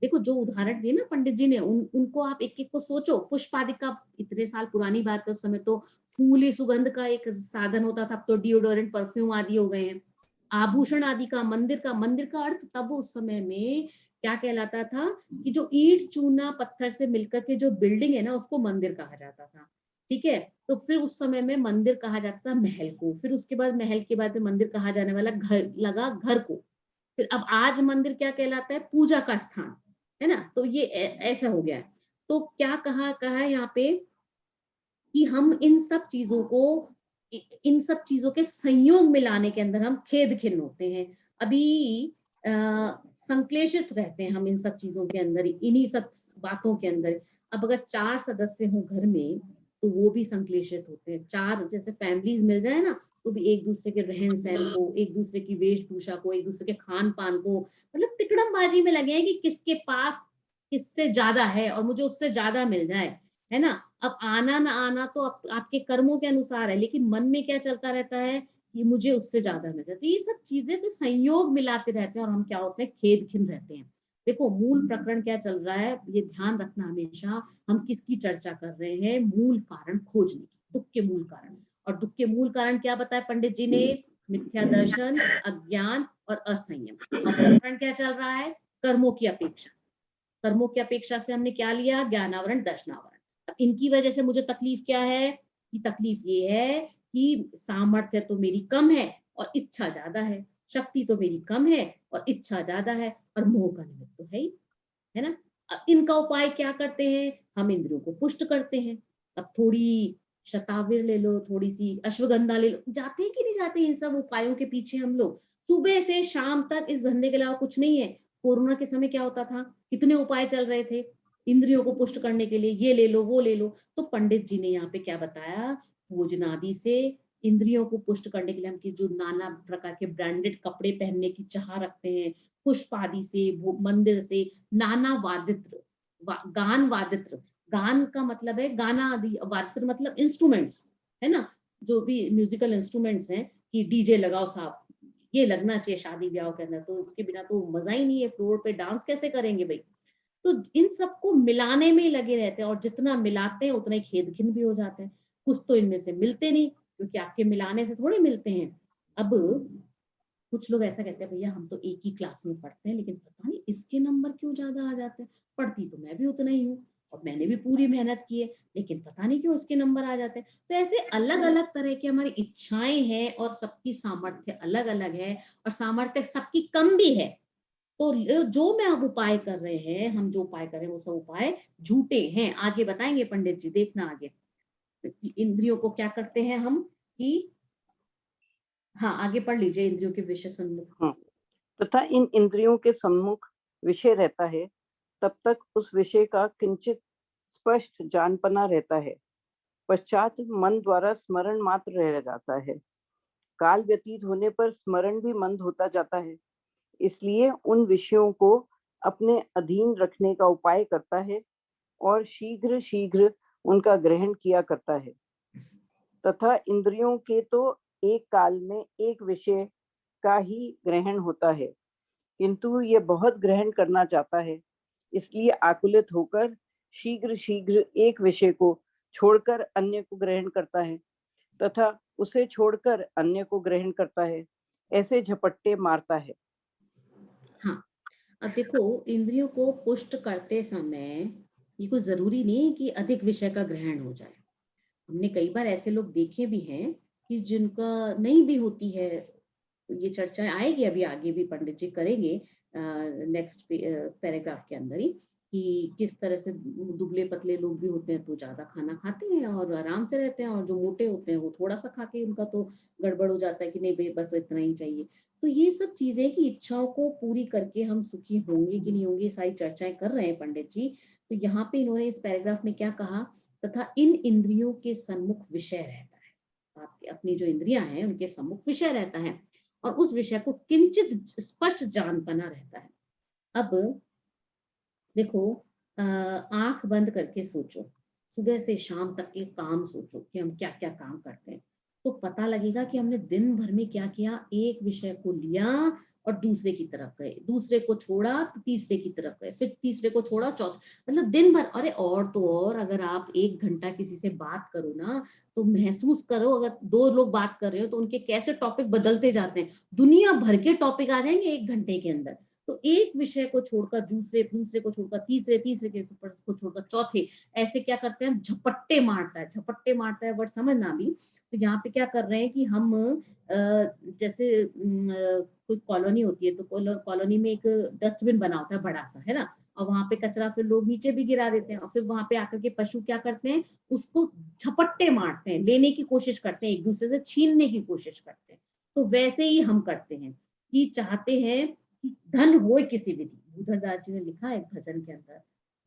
देखो जो उदाहरण दिए ना पंडित जी ने, उनको आप एक एक को सोचो। पुष्पादिका इतने साल पुरानी बात है, उस समय तो फूल ही सुगंध का एक साधन होता था, अब तो डिओडोरेंट परफ्यूम आदि हो गए हैं। आभूषण आदि का, मंदिर का अर्थ तब उस समय में क्या कहलाता था कि जो ईंट चूना पत्थर से मिलकर के जो बिल्डिंग है ना, उसको मंदिर कहा जाता था। ठीक है, तो फिर उस समय में मंदिर कहा जाता था महल को, फिर उसके बाद महल के बाद में मंदिर कहा जाने वाला घर को। फिर अब आज मंदिर क्या कहलाता है? पूजा का स्थान, है ना। तो ये ऐसा हो गया है। तो क्या कहा है यहाँ पे कि हम इन सब चीजों के संयोग में लाने के अंदर हम खेद खिन्न होते हैं। अभी संक्लेशित रहते हैं हम इन सब चीजों के अंदर, इन्हीं सब बातों के अंदर। अब अगर 4 सदस्य हो घर में तो वो भी संक्लेशित होते हैं। 4 जैसे फैमिलीज मिल जाए ना, तो भी एक दूसरे के रहन सहन को, एक दूसरे की वेशभूषा को, एक दूसरे के खान पान को, मतलब तिकड़मबाजी में लगे हैं कि किसके पास किससे ज्यादा है और मुझे उससे ज्यादा मिल जाए, है ना। अब आना ना आना तो आपके कर्मों के अनुसार है, लेकिन मन में क्या चलता रहता है कि मुझे उससे ज्यादा मिल जाए। तो ये सब चीजें तो संयोग मिलाते रहते हैं और हम क्या होते हैं, खेद खिन्न रहते हैं। देखो मूल प्रकरण क्या चल रहा है, ये ध्यान रखना हमेशा, हम किसकी चर्चा कर रहे हैं? मूल कारण खोजने की, दुख के मूल कारण। और दुख के मूल कारण क्या बताया पंडित जी ने? मिथ्या दर्शन, अज्ञान और असंयम। और प्रकरण क्या चल रहा है? कर्मों की अपेक्षा से। कर्मों की अपेक्षा से हमने क्या लिया? ज्ञानावरण, दर्शनावरण। अब इनकी वजह से मुझे तकलीफ क्या है? कि तकलीफ ये है कि सामर्थ्य तो मेरी कम है और इच्छा ज्यादा है, शक्ति तो मेरी कम है और इच्छा ज्यादा है, और मोह का निमित्त तो है ना। अब इनका उपाय क्या करते हैं? हम इंद्रियों को पुष्ट करते हैं। अब थोड़ी शताविर ले लो, थोड़ी सी अश्वगंधा ले लो, जाते हैं कि नहीं जाते इन सब उपायों के पीछे हम लोग? सुबह से शाम तक इस धंधे के अलावा कुछ नहीं है। कोरोना के समय क्या होता था, कितने उपाय चल रहे थे इंद्रियों को पुष्ट करने के लिए, ये ले लो वो ले लो। तो पंडित जी ने यहाँ पे क्या बताया? भोजनादि से इंद्रियों को पुष्ट करने के लिए हम जो नाना प्रकार के ब्रांडेड कपड़े पहनने की चाह रखते हैं, पुष्प आदि से, मंदिर से, नाना वादित्र, गान वादित्र। गान का मतलब है गाना आदि, वादित्र मतलब इंस्ट्रूमेंट्स, है ना, जो भी म्यूजिकल इंस्ट्रूमेंट्स हैं, कि डीजे लगाओ साहब, ये लगना चाहिए शादी ब्याह के अंदर, तो उसके बिना तो मजा ही नहीं है, फ्लोर पे डांस कैसे करेंगे भाई। तो इन सबको मिलाने में ही लगे रहते हैं, और जितना मिलाते हैं उतना ही खेद खिन्न भी हो जाते हैं। कुछ तो इनमें से मिलते नहीं, क्योंकि आपके मिलाने से थोड़े मिलते हैं। अब कुछ लोग ऐसा कहते हैं, भैया हम तो एक ही क्लास में पढ़ते हैं, लेकिन पता नहीं इसके नंबर क्यों ज्यादा आ जाते हैं। पढ़ती तो मैं भी उतना ही हूँ और मैंने भी पूरी मेहनत की है, लेकिन पता नहीं क्यों उसके नंबर आ जाते हैं। तो ऐसे अलग अलग तरह की हमारी इच्छाएं हैं और सबकी सामर्थ्य अलग अलग है, और सामर्थ्य सबकी कम भी है। तो जो मैं अब उपाय कर रहे हैं, हम जो उपाय कर रहे हैं वो सब उपाय झूठे हैं। आगे बताएंगे पंडित जी, देखना आगे। इंद्रियों को क्या करते हैं हम कि, हाँ आगे पढ़ लीजिए, इंद्रियों के विषय सम्मुख। तथा इन इंद्रियों के सम्मुख विषय रहता है, तब तक उस विषय का किंचित स्पष्ट जानपना रहता है। पश्चात मन द्वारा स्मरण मात्र रह जाता है। काल व्यतीत होने पर स्मरण भी मंद होता जाता है, इसलिए उन विषयों को अपने अधीन रखने का उपाय करता है और शीघ्र शीघ्र उनका ग्रहण किया करता है। तथा इंद्रियों के तो एक काल में एक विषय का ही ग्रहण होता है, किंतु ये बहुत ग्रहण करना चाहता है, इसलिए आकुलित होकर शीघ्र शीघ्र एक विषय को छोड़कर अन्य को ग्रहण करता है, तथा उसे छोड़कर अन्य को ग्रहण करता है, ऐसे झपट्टे मारता है। हाँ, अब देखो इंद्रियों को पुष्ट करते समय ये कोई जरूरी नहीं है कि अधिक विषय का ग्रहण हो जाए। हमने कई बार ऐसे लोग देखे भी हैं कि जिनका नहीं भी होती है। ये चर्चा आएगी अभी आगे भी, पंडित जी करेंगे नेक्स्ट पैराग्राफ के अंदर ही, कि किस तरह से दुबले पतले लोग भी होते हैं तो ज्यादा खाना खाते हैं और आराम से रहते हैं, और जो मोटे होते हैं वो थोड़ा सा खा के उनका तो गड़बड़ हो जाता है कि नहीं भाई बस इतना ही चाहिए। तो ये सब चीजें कि इच्छाओं को पूरी करके हम सुखी होंगे कि नहीं होंगे, सारी चर्चाएं कर रहे हैं पंडित जी। तो यहाँ पे इन्होंने इस पैराग्राफ में क्या कहा, तथा इन इंद्रियों के सम्मुख विषय रहता है। आपके अपनी जो इंद्रियां हैं उनके सम्मुख विषय रहता है, और उस विषय को किंचित स्पष्ट जानपना रहता है। अब देखो, आंख बंद करके सोचो, सुबह से शाम तक के काम सोचो कि हम क्या क्या काम करते हैं, तो पता लगेगा कि हमने दिन भर में क्या किया। एक विषय को लिया और दूसरे की तरफ गए, दूसरे को छोड़ा तो तीसरे की तरफ गए, फिर तीसरे को छोड़ा चौथे, मतलब दिन भर। अरे और तो और, अगर आप 1 घंटा किसी से बात करो ना, तो महसूस करो, अगर 2 लोग बात कर रहे हो तो उनके कैसे टॉपिक बदलते जाते हैं, दुनिया भर के टॉपिक आ जाएंगे 1 घंटे के अंदर। तो एक विषय को छोड़कर दूसरे, दूसरे को छोड़कर तीसरे, तीसरे को छोड़कर चौथे, ऐसे क्या करते हैं, झपट्टे मारता है। झपट्टे मारता है वर्ड समझना भी। तो यहाँ पे क्या कर रहे हैं कि हम जैसे कोई कॉलोनी होती है, तो कॉलोनी में एक डस्टबिन बना होता है बड़ा सा, है ना, और वहां पे कचरा फिर लोग नीचे भी गिरा देते हैं, और फिर वहां पे आकर के पशु क्या करते हैं, उसको झपट्टे मारते हैं, लेने की कोशिश करते हैं, एक दूसरे से छीनने की कोशिश करते हैं। तो वैसे ही हम करते हैं कि चाहते हैं कि धन होए किसी विधि। भूधरदास जी ने लिखा है भजन के अंदर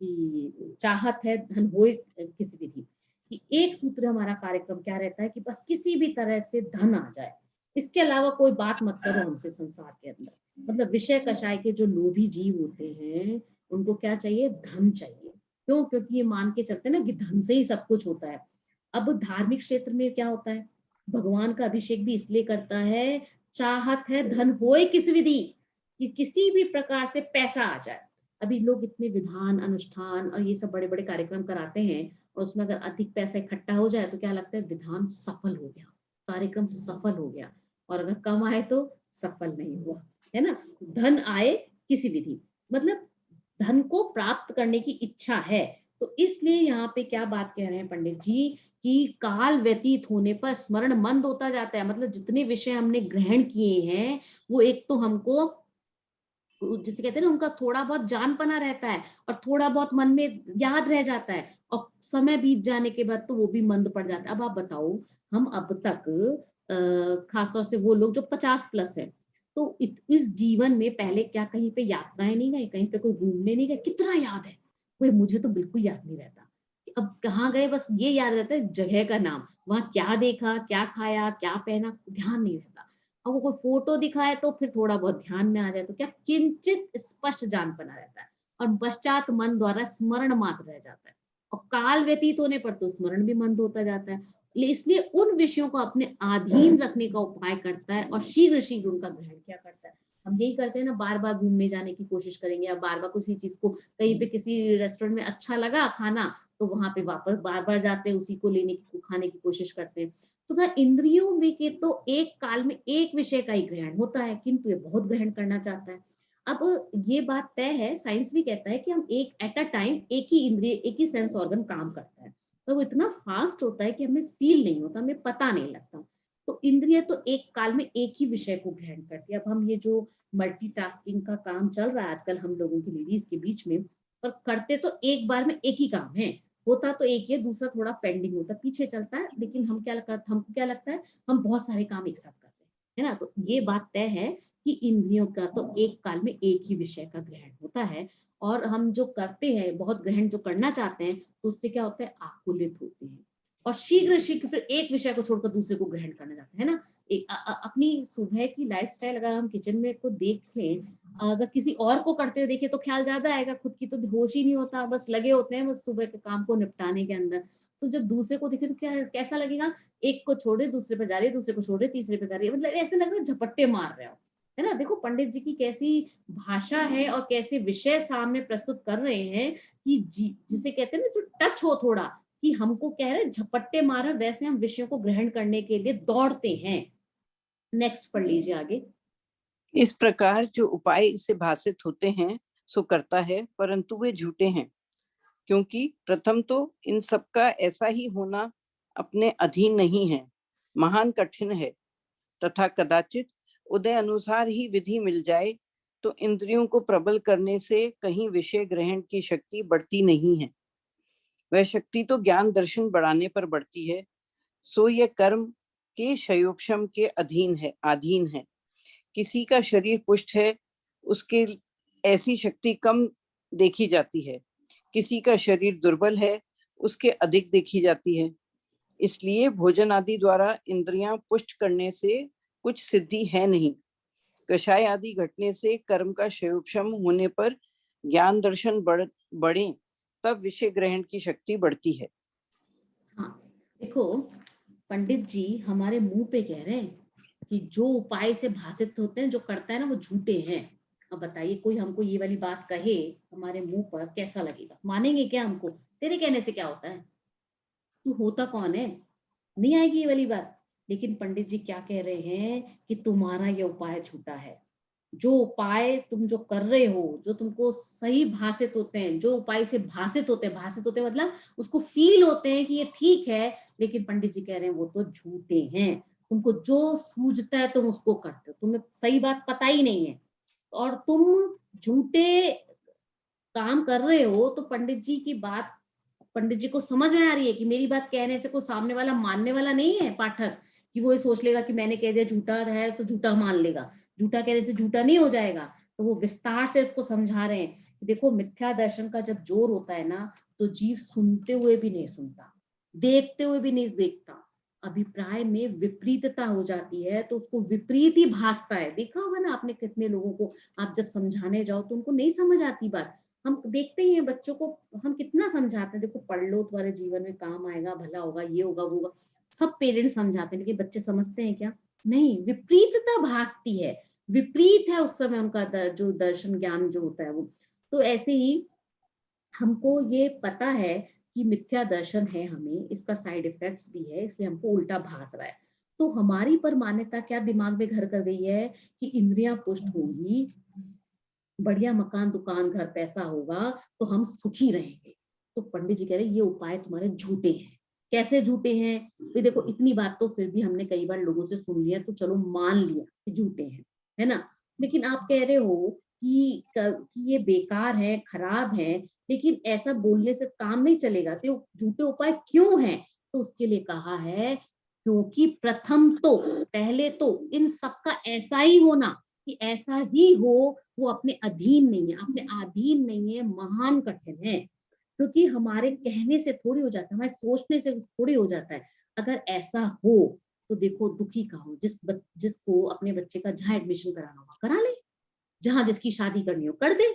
कि चाहत है धन होए किसी विधि, कि एक सूत्र हमारा कार्यक्रम क्या रहता है कि बस किसी भी तरह से धन आ जाए, इसके अलावा कोई बात मत करो हमसे संसार के अंदर। मतलब विषय कषाय के जो लोभी जीव होते हैं, उनको क्या चाहिए, धन चाहिए। क्यों? क्योंकि ये मान के चलते हैं ना कि धन से ही सब कुछ होता है। अब धार्मिक क्षेत्र में क्या होता है, भगवान का अभिषेक भी इसलिए करता है, चाहत है धन होए किस विधि, कि किसी भी प्रकार से पैसा आ जाए। अभी लोग इतने विधान अनुष्ठान और ये सब बड़े बड़े कार्यक्रम कराते हैं, और उसमें अगर अधिक पैसा इकट्ठा हो जाए तो क्या लगता है, विधान सफल हो गया, कार्यक्रम सफल हो गया, और अगर कम आए तो सफल नहीं हुआ, है ना। धन आए किसी विधि, मतलब धन को प्राप्त करने की इच्छा है। तो इसलिए यहाँ पे क्या बात कह रहे हैं पंडित जी, कि काल व्यतीत होने पर स्मरण मंद होता जाता है। मतलब जितने विषय हमने ग्रहण किए हैं, वो एक तो हमको, जिसे कहते हैं ना, उनका थोड़ा बहुत जानपना रहता है, और थोड़ा बहुत मन में याद रह जाता है, और समय बीत जाने के बाद तो वो भी मंद पड़ जाता है। अब आप बताओ, हम अब तक खासतौर से वो लोग जो 50+ है, तो इस जीवन में पहले क्या कहीं पे यात्राएं नहीं गए, कहीं पे कोई घूमने नहीं गए, कितना याद है, कोई मुझे तो बिल्कुल याद नहीं रहता। अब कहाँ गए, बस ये याद रहता है जगह का नाम, वहां क्या देखा, क्या खाया, क्या पहना, ध्यान नहीं रहता। और वो कोई फोटो दिखाए तो फिर थोड़ा बहुत ध्यान में आ जाए, तो क्या किंचित स्पष्ट जान बना रहता है, और पश्चात मन द्वारा स्मरण मात्र रह जाता है, और काल व्यतीत होने पर तो स्मरण भी मंद होता जाता है। इसलिए उन विषयों को अपने अधीन रखने का उपाय करता है, और शीघ्र शीघ्र उनका ग्रहण क्या करता है। हम यही करते हैं ना, बार बार घूमने जाने की कोशिश करेंगे, या बार बार किसी चीज को, कहीं पे किसी रेस्टोरेंट में अच्छा लगा खाना, तो वहां पे वापस बार बार जाते हैं, उसी को लेने की, खाने की कोशिश करते हैं। तो क्या इंद्रियों में के तो एक काल में एक विषय का ही ग्रहण होता है, किंतु ये बहुत ग्रहण करना चाहता है। अब ये बात तय है, साइंस भी कहता है कि हम एक एट अ टाइम एक ही इंद्रिय, एक ही सेंस ऑर्गन काम करता है, तो वो इतना फास्ट होता है कि हमें फील नहीं होता, हमें पता नहीं लगता। तो इंद्रिय तो एक काल में एक ही विषय को ग्रहण करती है। अब हम ये जो मल्टीटास्किंग का काम चल रहा है आजकल हम लोगों की लेडीज के बीच में, पर करते तो एक बार में एक ही काम है, होता तो एक ही, दूसरा थोड़ा पेंडिंग होता है, पीछे चलता है, लेकिन हमको क्या लगता है, हम बहुत सारे काम एक साथ कर रहे हैं, है ना। तो ये बात तय है कि इंद्रियों का तो एक काल में एक ही विषय का ग्रहण होता है, और हम जो करते हैं, बहुत ग्रहण जो करना चाहते हैं, तो उससे क्या होता है, आकुलित होते हैं, और शीघ्र शीघ्र फिर एक विषय को छोड़कर दूसरे को ग्रहण करना चाहते हैं, है ना। अपनी सुबह की लाइफस्टाइल अगर हम किचन में को देख लें, अगर किसी और को करते हुए देखे तो ख्याल ज्यादा आएगा, खुद की तो होश ही नहीं होता, बस लगे होते हैं बस सुबह के काम को निपटाने के अंदर। तो जब दूसरे को देखे तो क्या कैसा लगेगा, एक को छोड़े दूसरे पर जा रही है, दूसरे को छोड़े तीसरे पे जा रही है, मतलब ऐसे लग रहा है झपट्टे मार रहे हो, है ना। देखो पंडित जी की कैसी भाषा है, और कैसे विषय सामने प्रस्तुत कर रहे हैं, कि जिसे कहते हैं ना, जो टच हो थोड़ा, कि हमको कह रहे हैं झपट्टे मारा, वैसे हम विषयों को ग्रहण करने के लिए दौड़ते हैं। नेक्स्ट पढ़ लीजिए आगे। इस प्रकार जो उपाय इससे भाषित होते हैं सो करता है, परंतु वे झूठे हैं, क्योंकि प्रथम तो इन सबका ऐसा ही होना अपने अधीन नहीं है, महान कठिन है, तथा कदाचित उदय अनुसार ही विधि मिल जाए तो इंद्रियों को प्रबल करने से कहीं विषय ग्रहण की शक्ति बढ़ती नहीं है। वह शक्ति तो ज्ञान दर्शन बढ़ाने पर बढ़ती है, सो यह कर्म के क्षयोपशम के अधीन है। किसी का शरीर पुष्ट है, उसके ऐसी शक्ति कम देखी जाती है, किसी का शरीर दुर्बल है, उसके अधिक देखी जाती है। इसलिए भोजन आदि द्वारा इंद्रियां पुष्ट करने से कुछ सिद्धि है नहीं। कषाय आदि घटने से कर्म का क्षयोपशम होने पर ज्ञान दर्शन बढ़े, तब विषय ग्रहण की शक्ति बढ़ती है। हाँ देखो, पंडित जी हमारे मुंह पे कह रहे हैं कि जो उपाय से भासित होते हैं, जो करता है ना, वो झूठे हैं। अब बताइए, कोई हमको ये वाली बात कहे हमारे मुंह पर, कैसा लगेगा? मानेंगे क्या हमको? तेरे कहने से क्या होता है, तू होता कौन है? नहीं आएगी ये वाली बात। लेकिन पंडित जी क्या कह रहे हैं कि तुम्हारा ये उपाय झूठा है। जो उपाय तुम जो कर रहे हो, जो तुमको सही भाषित होते हैं, जो उपाय से भाषित होते हैं मतलब उसको फील होते हैं कि ये ठीक है, लेकिन पंडित जी कह रहे हैं वो तो झूठे हैं। तुमको जो सूझता है तुम उसको करते हो, तुम्हें सही बात पता ही नहीं है और तुम झूठे काम कर रहे हो। तो पंडित जी की बात, पंडित जी को समझ में आ रही है कि मेरी बात कहने से कोई सामने वाला मानने वाला नहीं है पाठक, कि वो ये सोच लेगा कि मैंने कह दिया झूठा है तो झूठा मान लेगा। झूठा कहने से झूठा नहीं हो जाएगा। तो वो विस्तार से इसको समझा रहे हैं कि देखो, मिथ्या दर्शन का जब जोर होता है ना, तो जीव सुनते हुए भी नहीं सुनता, देखते हुए भी नहीं देखता, अभिप्राय में विपरीतता हो जाती है तो उसको विपरीत ही भासता है। देखा होगा ना आपने, कितने लोगों को आप जब समझाने जाओ तो उनको नहीं समझ आती बात। हम देखते ही हैं बच्चों को, हम कितना समझाते हैं, देखो पढ़ लो, तुम्हारे जीवन में काम आएगा, भला होगा, ये होगा, वो होगा, सब पेरेंट्स समझाते हैं, लेकिन बच्चे समझते हैं क्या? नहीं, विपरीतता भासती है, विपरीत है उस समय उनका जो दर्शन ज्ञान जो होता है वो। तो ऐसे ही हमको ये पता है कि मिथ्या दर्शन है, हमें इसका साइड इफेक्ट्स भी है, इसलिए हमको उल्टा भास रहा है। तो हमारी पर मान्यता क्या दिमाग में घर कर गई है कि इंद्रियां पुष्ट होंगी, बढ़िया मकान दुकान घर पैसा होगा तो हम सुखी रहेंगे। तो पंडित जी कह रहे ये उपाय तुम्हारे झूठे हैं। कैसे झूठे हैं? तो देखो, इतनी बात तो फिर भी हमने कई बार लोगों से सुन लिया, तो चलो मान लिया कि झूठे हैं, है ना। लेकिन आप कह रहे हो कि ये बेकार है, खराब है, लेकिन ऐसा बोलने से काम नहीं चलेगा। तो झूठे उपाय क्यों हैं? तो उसके लिए कहा है, क्योंकि प्रथम तो, पहले तो इन सबका ऐसा ही होना, कि ऐसा ही हो, वो अपने अधीन नहीं है, अपने अधीन नहीं है, महान कठिन है। क्योंकि हमारे कहने से थोड़ी हो जाता है, हमारे सोचने से थोड़ी हो जाता है। अगर ऐसा हो तो देखो, दुखी का हो, जिसको अपने बच्चे का जहां एडमिशन कराना हो करा ले, जहां जिसकी शादी करनी हो कर दे,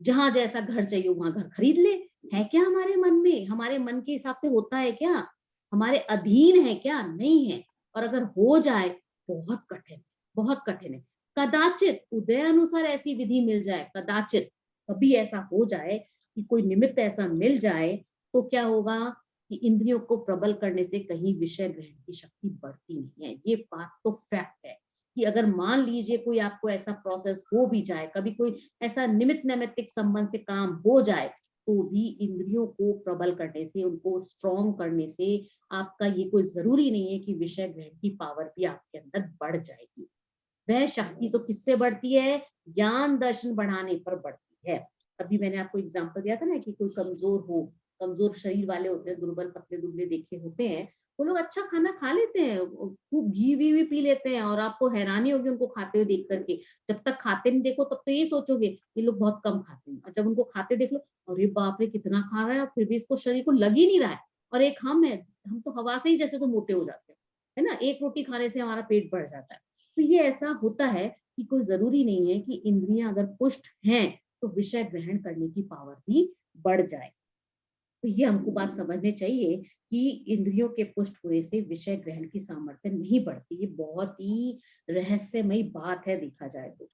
जहां जैसा घर चाहिए वहां घर खरीद ले। है क्या हमारे मन में? हमारे मन के हिसाब से होता है क्या? हमारे अधीन है क्या? नहीं है। और अगर हो जाए, बहुत कठिन, बहुत कठिन है। कदाचित उदय अनुसार ऐसी विधि मिल जाए, कदाचित कभी ऐसा हो जाए कि कोई निमित्त ऐसा मिल जाए, तो क्या होगा कि इंद्रियों को प्रबल करने से कहीं विषय ग्रहण की शक्ति बढ़ती नहीं है। ये बात तो फैक्ट है कि अगर मान लीजिए कोई आपको ऐसा प्रोसेस हो भी जाए, कभी कोई ऐसा निमित्त नैमित्तिक संबंध से काम हो जाए, तो भी इंद्रियों को प्रबल करने से, उनको स्ट्रॉन्ग करने से आपका ये कोई जरूरी नहीं है कि विषय ग्रहण की पावर भी आपके अंदर बढ़ जाएगी। वह शक्ति तो किससे बढ़ती है? ज्ञान दर्शन बढ़ाने पर बढ़ती है। अभी मैंने आपको एग्जांपल दिया था ना कि कोई कमजोर हो, कमजोर शरीर वाले होते हैं, दुर्बल पतले दुबले देखे होते हैं, वो लोग अच्छा खाना खा लेते हैं, खूब घी वी भी पी लेते हैं, और आपको हैरानी होगी उनको खाते हुए देख करके। जब तक खाते नहीं देखो तब तो ये सोचोगे ये लोग बहुत कम खाते हैं, और जब उनको खाते देख लो, अरे बाप रे कितना खा रहा है, और फिर भी इसको शरीर को लग ही नहीं रहा है। और एक हम है, हम तो हवा से ही जैसे तो मोटे हो जाते हैं, है ना, एक रोटी खाने से हमारा पेट बढ़ जाता है। तो ये ऐसा होता है कि कोई जरूरी नहीं है कि इंद्रियां अगर पुष्ट हैं तो विषय ग्रहण करने की पावर भी बढ़ जाए। तो ये हमको बात समझनी चाहिए कि इंद्रियों के पुष्ट होने से विषय ग्रहण की सामर्थ्य नहीं बढ़ती। ये बहुत ही रहस्यमयी बात है देखा जाए तो।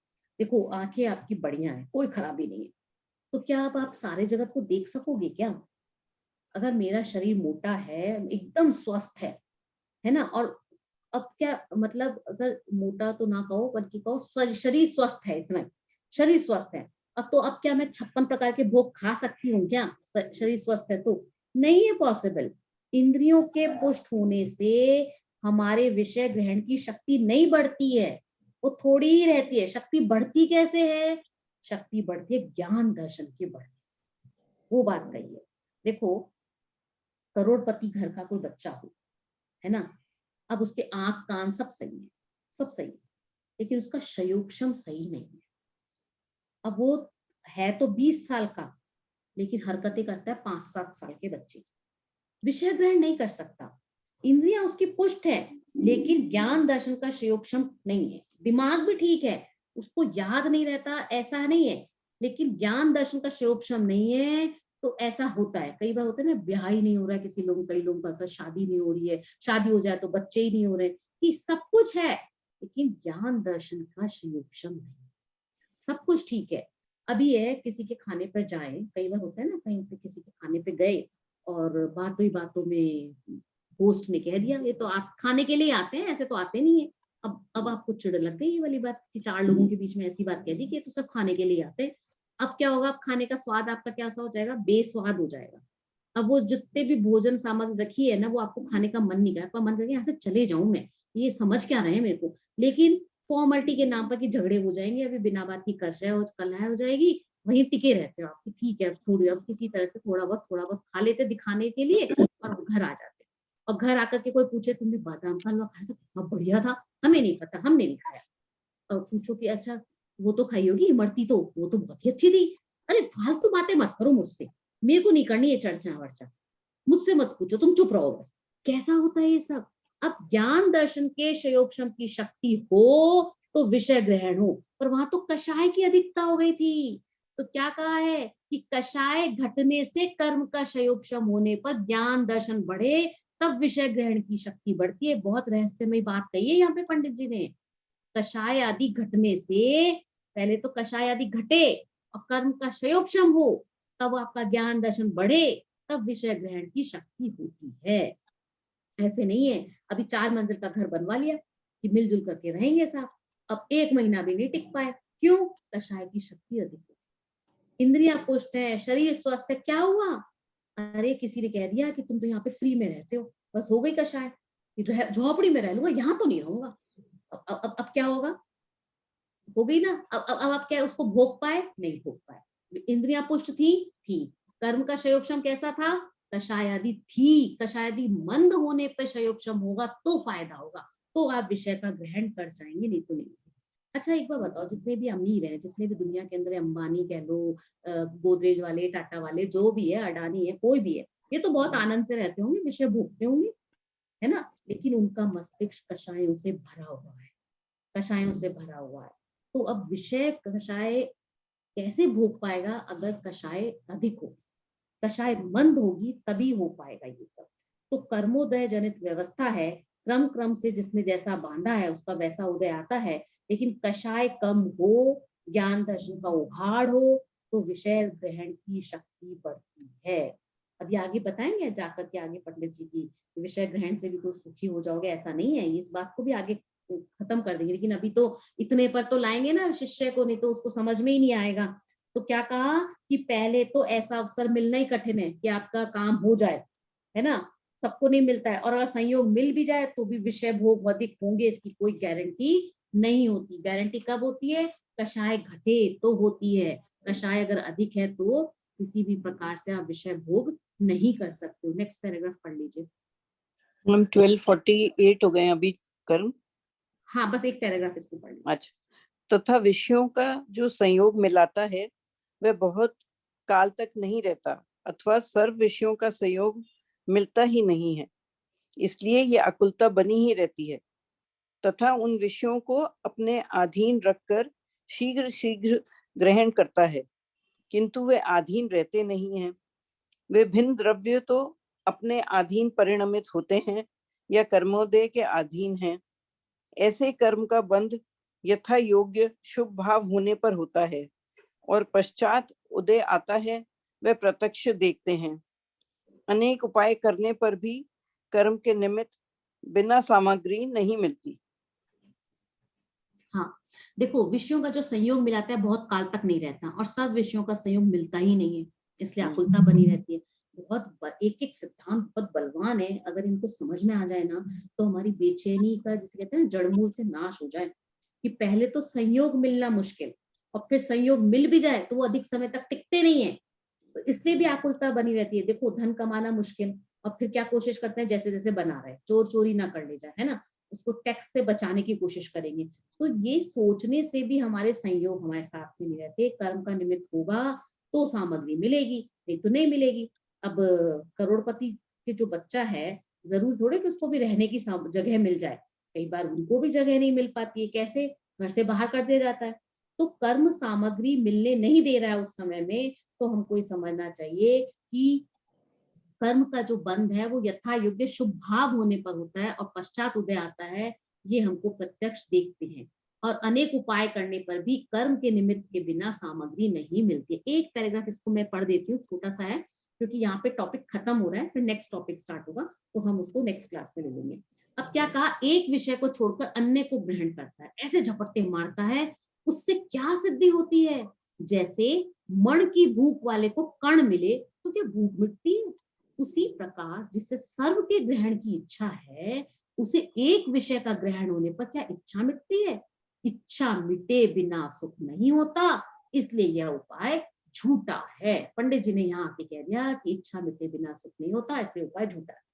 देखो, आंखें आपकी बढ़िया है, कोई खराबी नहीं है, तो क्या अब आप सारे जगत को देख सकोगे क्या? अगर मेरा शरीर मोटा है, एकदम स्वस्थ है ना, और अब क्या मतलब, अगर मोटा तो ना कहो बल्कि कहो शरीर स्वस्थ है, इतना शरीर स्वस्थ है, अब क्या मैं 56 प्रकार के भोग खा सकती हूँ क्या? शरीर स्वस्थ है तो नहीं है पॉसिबल। इंद्रियों के पुष्ट होने से हमारे विषय ग्रहण की शक्ति नहीं बढ़ती है, वो थोड़ी ही रहती है। शक्ति बढ़ती कैसे है? शक्ति बढ़ती है ज्ञान दर्शन के बढ़ने से। वो बात कही है। देखो, करोड़पति घर का कोई बच्चा हो, है ना, अब उसके आंख कान सब सही है, सब सही है, लेकिन उसका शयोक्षम सही नहीं है। अब वो है तो 20 साल का, लेकिन हरकतें करता है 5-7 साल के बच्चे। विषय ग्रहण नहीं कर सकता, इंद्रियां उसकी पुष्ट है, लेकिन ज्ञान दर्शन का शयोक्षम नहीं है। दिमाग भी ठीक है, उसको याद नहीं रहता ऐसा नहीं है, लेकिन ज्ञान दर्शन का शयोक्षम नहीं है। तो ऐसा होता है, कई बार होता है ना, ब्याह ही नहीं हो रहा है किसी लोग, कई लोगों का शादी नहीं हो रही है, शादी हो जाए तो बच्चे ही नहीं हो रहे, कि सब कुछ है लेकिन ज्ञान दर्शन का संयोक्षम नहीं। सब कुछ ठीक है, अभी है किसी के खाने पर जाए, कई बार होता है ना कहीं पे किसी के खाने पे गए और बातों ही बातों में होस्ट ने कह दिया ये तो आप खाने के लिए आते हैं, ऐसे तो आते नहीं है। अब आपको चिढ़ लग गई ये वाली बात कि 4 लोगों के बीच में ऐसी बात कह दी कि ये तो सब खाने के लिए आते हैं। अब क्या होगा, अब खाने का स्वाद आपका क्या सा हो जाएगा, बेस्वाद हो जाएगा। अब वो जितने भी भोजन सामग्री रखी है ना, वो आपको खाने का मन नहीं कर, आपका मन करके यहाँ से चले जाऊं मैं, ये समझ क्या रहे हैं मेरे को। लेकिन फॉर्मेलिटी के नाम पर कि झगड़े हो जाएंगे, अभी बिना बात की कलह हो जाएगी, वहीं टिके रहते हो आपकी, ठीक है थोड़ी, अब किसी तरह से थोड़ा बहुत खा लेते दिखाने के लिए और घर आ जाते। और घर आकर के कोई पूछे तुमने बादाम का हलवा खाया था, कितना बढ़िया था, हमें नहीं पता, हमने नहीं खाया। और पूछो कि अच्छा वो तो खाई होगी इमरती, तो वो तो बहुत ही अच्छी थी। अरे फालतू बातें मत करो मुझसे, मेरे को नहीं करनी है चर्चा वर्चा, मुझसे मत पूछो, तुम चुप रहो बस। कैसा होता है ये सब। अब ज्ञान दर्शन के शयोक्षम की शक्ति हो तो विषय ग्रहण हो, पर वहां तो कषाय की अधिकता हो गई थी। तो क्या कहा है कि कषाय घटने से कर्म का शयोक्षम होने पर ज्ञान दर्शन बढ़े, तब विषय ग्रहण की शक्ति बढ़ती है। बहुत रहस्यमय बात कही है यहाँ पे पंडित जी ने। कषाय आदि घटने से, पहले तो कषाय आदि घटे और कर्म का शयोक्षम हो, तब आपका ज्ञान दर्शन बढ़े, तब विषय ग्रहण की शक्ति होती है। ऐसे नहीं है अभी 4 मंजिल का घर बनवा लिया कि मिलजुल करके रहेंगे साहब, अब 1 महीना भी नहीं टिक पाए, क्यों, कषाय की शक्ति अधिक है। इंद्रियां पुष्ट है, शरीर स्वस्थ है, क्या हुआ, अरे किसी ने कह दिया कि तुम तो यहाँ पे फ्री में रहते हो, बस हो गई कषाय, झोपड़ी में रह लूंगा, यहाँ तो नहीं रहूंगा। अब क्या होगा, हो गई ना। अब आप क्या उसको भोग पाए, नहीं भोग पाए। इंद्रियां पुष्ट थी, कर्म का शयोक्षम कैसा था, कषायादि थी, कषायादि मंद होने पर शयोक्षम होगा तो फायदा होगा, तो आप विषय का ग्रहण कर जाएंगे, नहीं तो नहीं। अच्छा एक बार बताओ, जितने भी अमीर हैं, जितने भी दुनिया के अंदर, अंबानी कह लो, गोदरेज वाले, टाटा वाले, जो भी है, अडानी है, कोई भी है, ये तो बहुत आनंद से रहते होंगे, विषय भोगते होंगे, है ना, लेकिन उनका मस्तिष्क कषायों से भरा हुआ है, कषायों से भरा हुआ है। तो अब विषय कषाय कैसे भोग पाएगा, अगर कषाय अधिक हो, कषाय मंद होगी तभी हो पाएगा ये सब। तो कर्मोदय जनित व्यवस्था है, क्रम क्रम से जिसने जैसा बांधा है उसका वैसा उदय आता है, लेकिन कषाय कम हो, ज्ञान दर्शन का उघाड़ हो, तो विषय ग्रहण की शक्ति बढ़ती है। अभी आगे बताएंगे जाकर के आगे पंडित जी की, विषय ग्रहण से भी कोई सुखी हो जाओगे ऐसा नहीं है, इस बात को भी आगे खत्म कर देंगे, लेकिन अभी तो इतने पर तो लाएंगे ना शिष्य को, नहीं तो उसको समझ में ही नहीं आएगा। तो क्या कहा कि पहले तो ऐसा अवसर मिलना ही कठिन है कि आपका काम हो जाए, है ना, सबको नहीं मिलता है, और अगर संयोग मिल भी जाए तो भी विषय भोग अधिक होंगे, इसकी कोई गारंटी नहीं होती। गारंटी कब होती है, कषाय घटे तो होती है, कषाय अगर अधिक है तो किसी भी प्रकार से आप विषय भोग नहीं कर सकते हो। नेक्स्ट पैराग्राफ पढ़ लीजिए। हम 1248 हो गए अभी कर्म। हाँ बस एक पैराग्राफ इसको पढ़ लीजिए। अच्छा, तथा विषयों का जो संयोग मिलाता है वह बहुत काल तक नहीं रहता, अथवा सर्व विषयों का संयोग मिलता ही नहीं है, इसलिए ये आकुलता बनी ही रहती है। तथा उन विषयों को अपने अधीन रखकर शीघ्र शीघ्र ग्रहण करता है, किंतु वे अधीन रहते नहीं हैं। वे भिन्न द्रव्य तो अपने अधीन परिणमित होते हैं या कर्मोदय के अधीन हैं। ऐसे कर्म का बंध यथा योग्य शुभ भाव होने पर होता है, और पश्चात उदय आता है, वह प्रत्यक्ष देखते हैं। अनेक उपाय करने पर भी कर्म के निमित्त बिना सामग्री नहीं मिलती। हाँ देखो, विषयों का जो संयोग मिलाता है बहुत काल तक नहीं रहता, और सर्व विषयों का संयोग मिलता ही नहीं है, इसलिए आकुलता बनी रहती है। बहुत एक एक सिद्धांत बहुत बलवान है, अगर इनको समझ में आ जाए ना तो हमारी बेचैनी का, जिसे कहते हैं ना, जड़मूल से नाश हो जाए। कि पहले तो संयोग मिलना मुश्किल, और फिर संयोग मिल भी जाए तो वो अधिक समय तक टिकते नहीं है, तो इसलिए भी आकुलता बनी रहती है। देखो धन कमाना मुश्किल, और फिर क्या कोशिश करते हैं, जैसे जैसे बना रहे, चोर चोरी ना कर ले जाए, है ना, उसको टैक्स से बचाने की कोशिश करेंगे। तो ये सोचने से भी हमारे संयोग हमारे साथ में नहीं रहते। कर्म का निमित्त होगा तो सामग्री मिलेगी, नहीं तो नहीं मिलेगी। अब करोड़पति के जो बच्चा है, जरूर थोड़े कि उसको भी रहने की जगह मिल जाए, कई बार उनको भी जगह नहीं मिल पाती है, कैसे, घर से बाहर कर दिया जाता है। तो कर्म सामग्री मिलने नहीं दे रहा है उस समय में, तो हमको ये समझना चाहिए कि कर्म का जो बंध है वो यथा योग्य शुभ भाव होने पर होता है, और पश्चात उदय आता है, ये हमको प्रत्यक्ष देखते हैं। और अनेक उपाय करने पर भी कर्म के निमित्त के बिना सामग्री नहीं मिलती। एक पैराग्राफ इसको मैं पढ़ देती हूँ, छोटा सा है, क्योंकि यहाँ पे टॉपिक खत्म हो रहा है, फिर नेक्स्ट टॉपिक स्टार्ट होगा, तो हम उसको नेक्स्ट क्लास में ले लेंगे। अब क्या कहा, एक विषय को छोड़कर अन्य को ग्रहण करता है, ऐसे झपट्टे मारता है, उससे क्या सिद्धि होती है? जैसे मण की भूख वाले को कण मिले तो क्या भूख मिटती है? उसी प्रकार जिससे सर्व के ग्रहण की इच्छा है, उसे एक विषय का ग्रहण होने पर क्या इच्छा मिटती है? इच्छा मिटे बिना सुख नहीं होता, इसलिए यह उपाय झूठा है। पंडित जी ने यहाँ आके कह दिया कि इच्छा मिटे बिना सुख नहीं होता, इसलिए उपाय झूठा है।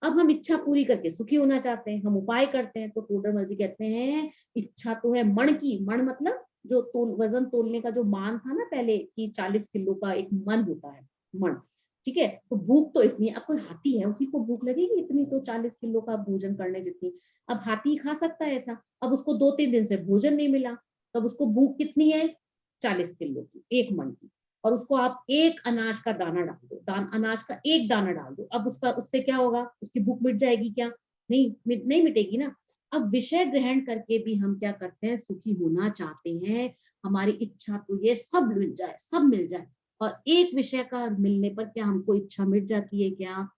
अब हम इच्छा पूरी करके सुखी होना चाहते हैं, हम उपाय करते हैं, तो टोडरमल जी कहते हैं इच्छा तो है मण की, मण मतलब जो वजन तोलने का जो मान था ना पहले कि 40 किलो का एक मन होता है, मण, ठीक है। तो भूख तो इतनी, अब कोई हाथी है उसी को भूख लगेगी इतनी, तो 40 किलो का भोजन करने जितनी, अब हाथी खा सकता है ऐसा। अब उसको 2-3 दिन से भोजन नहीं मिला, तब उसको भूख कितनी है? 40 किलो की, एक मन की। और उसको आप एक अनाज का दाना डाल दो, अनाज का एक दाना डाल दो, अब उससे क्या होगा? उसकी भूख मिट जाएगी क्या? नहीं मिटेगी ना। अब विषय ग्रहण करके भी हम क्या करते हैं? सुखी होना चाहते हैं, हमारी इच्छा तो ये सब मिल जाए, सब मिल जाए। और एक विषय का मिलने पर क्या हमको इच्छा मिट जाती है क्या?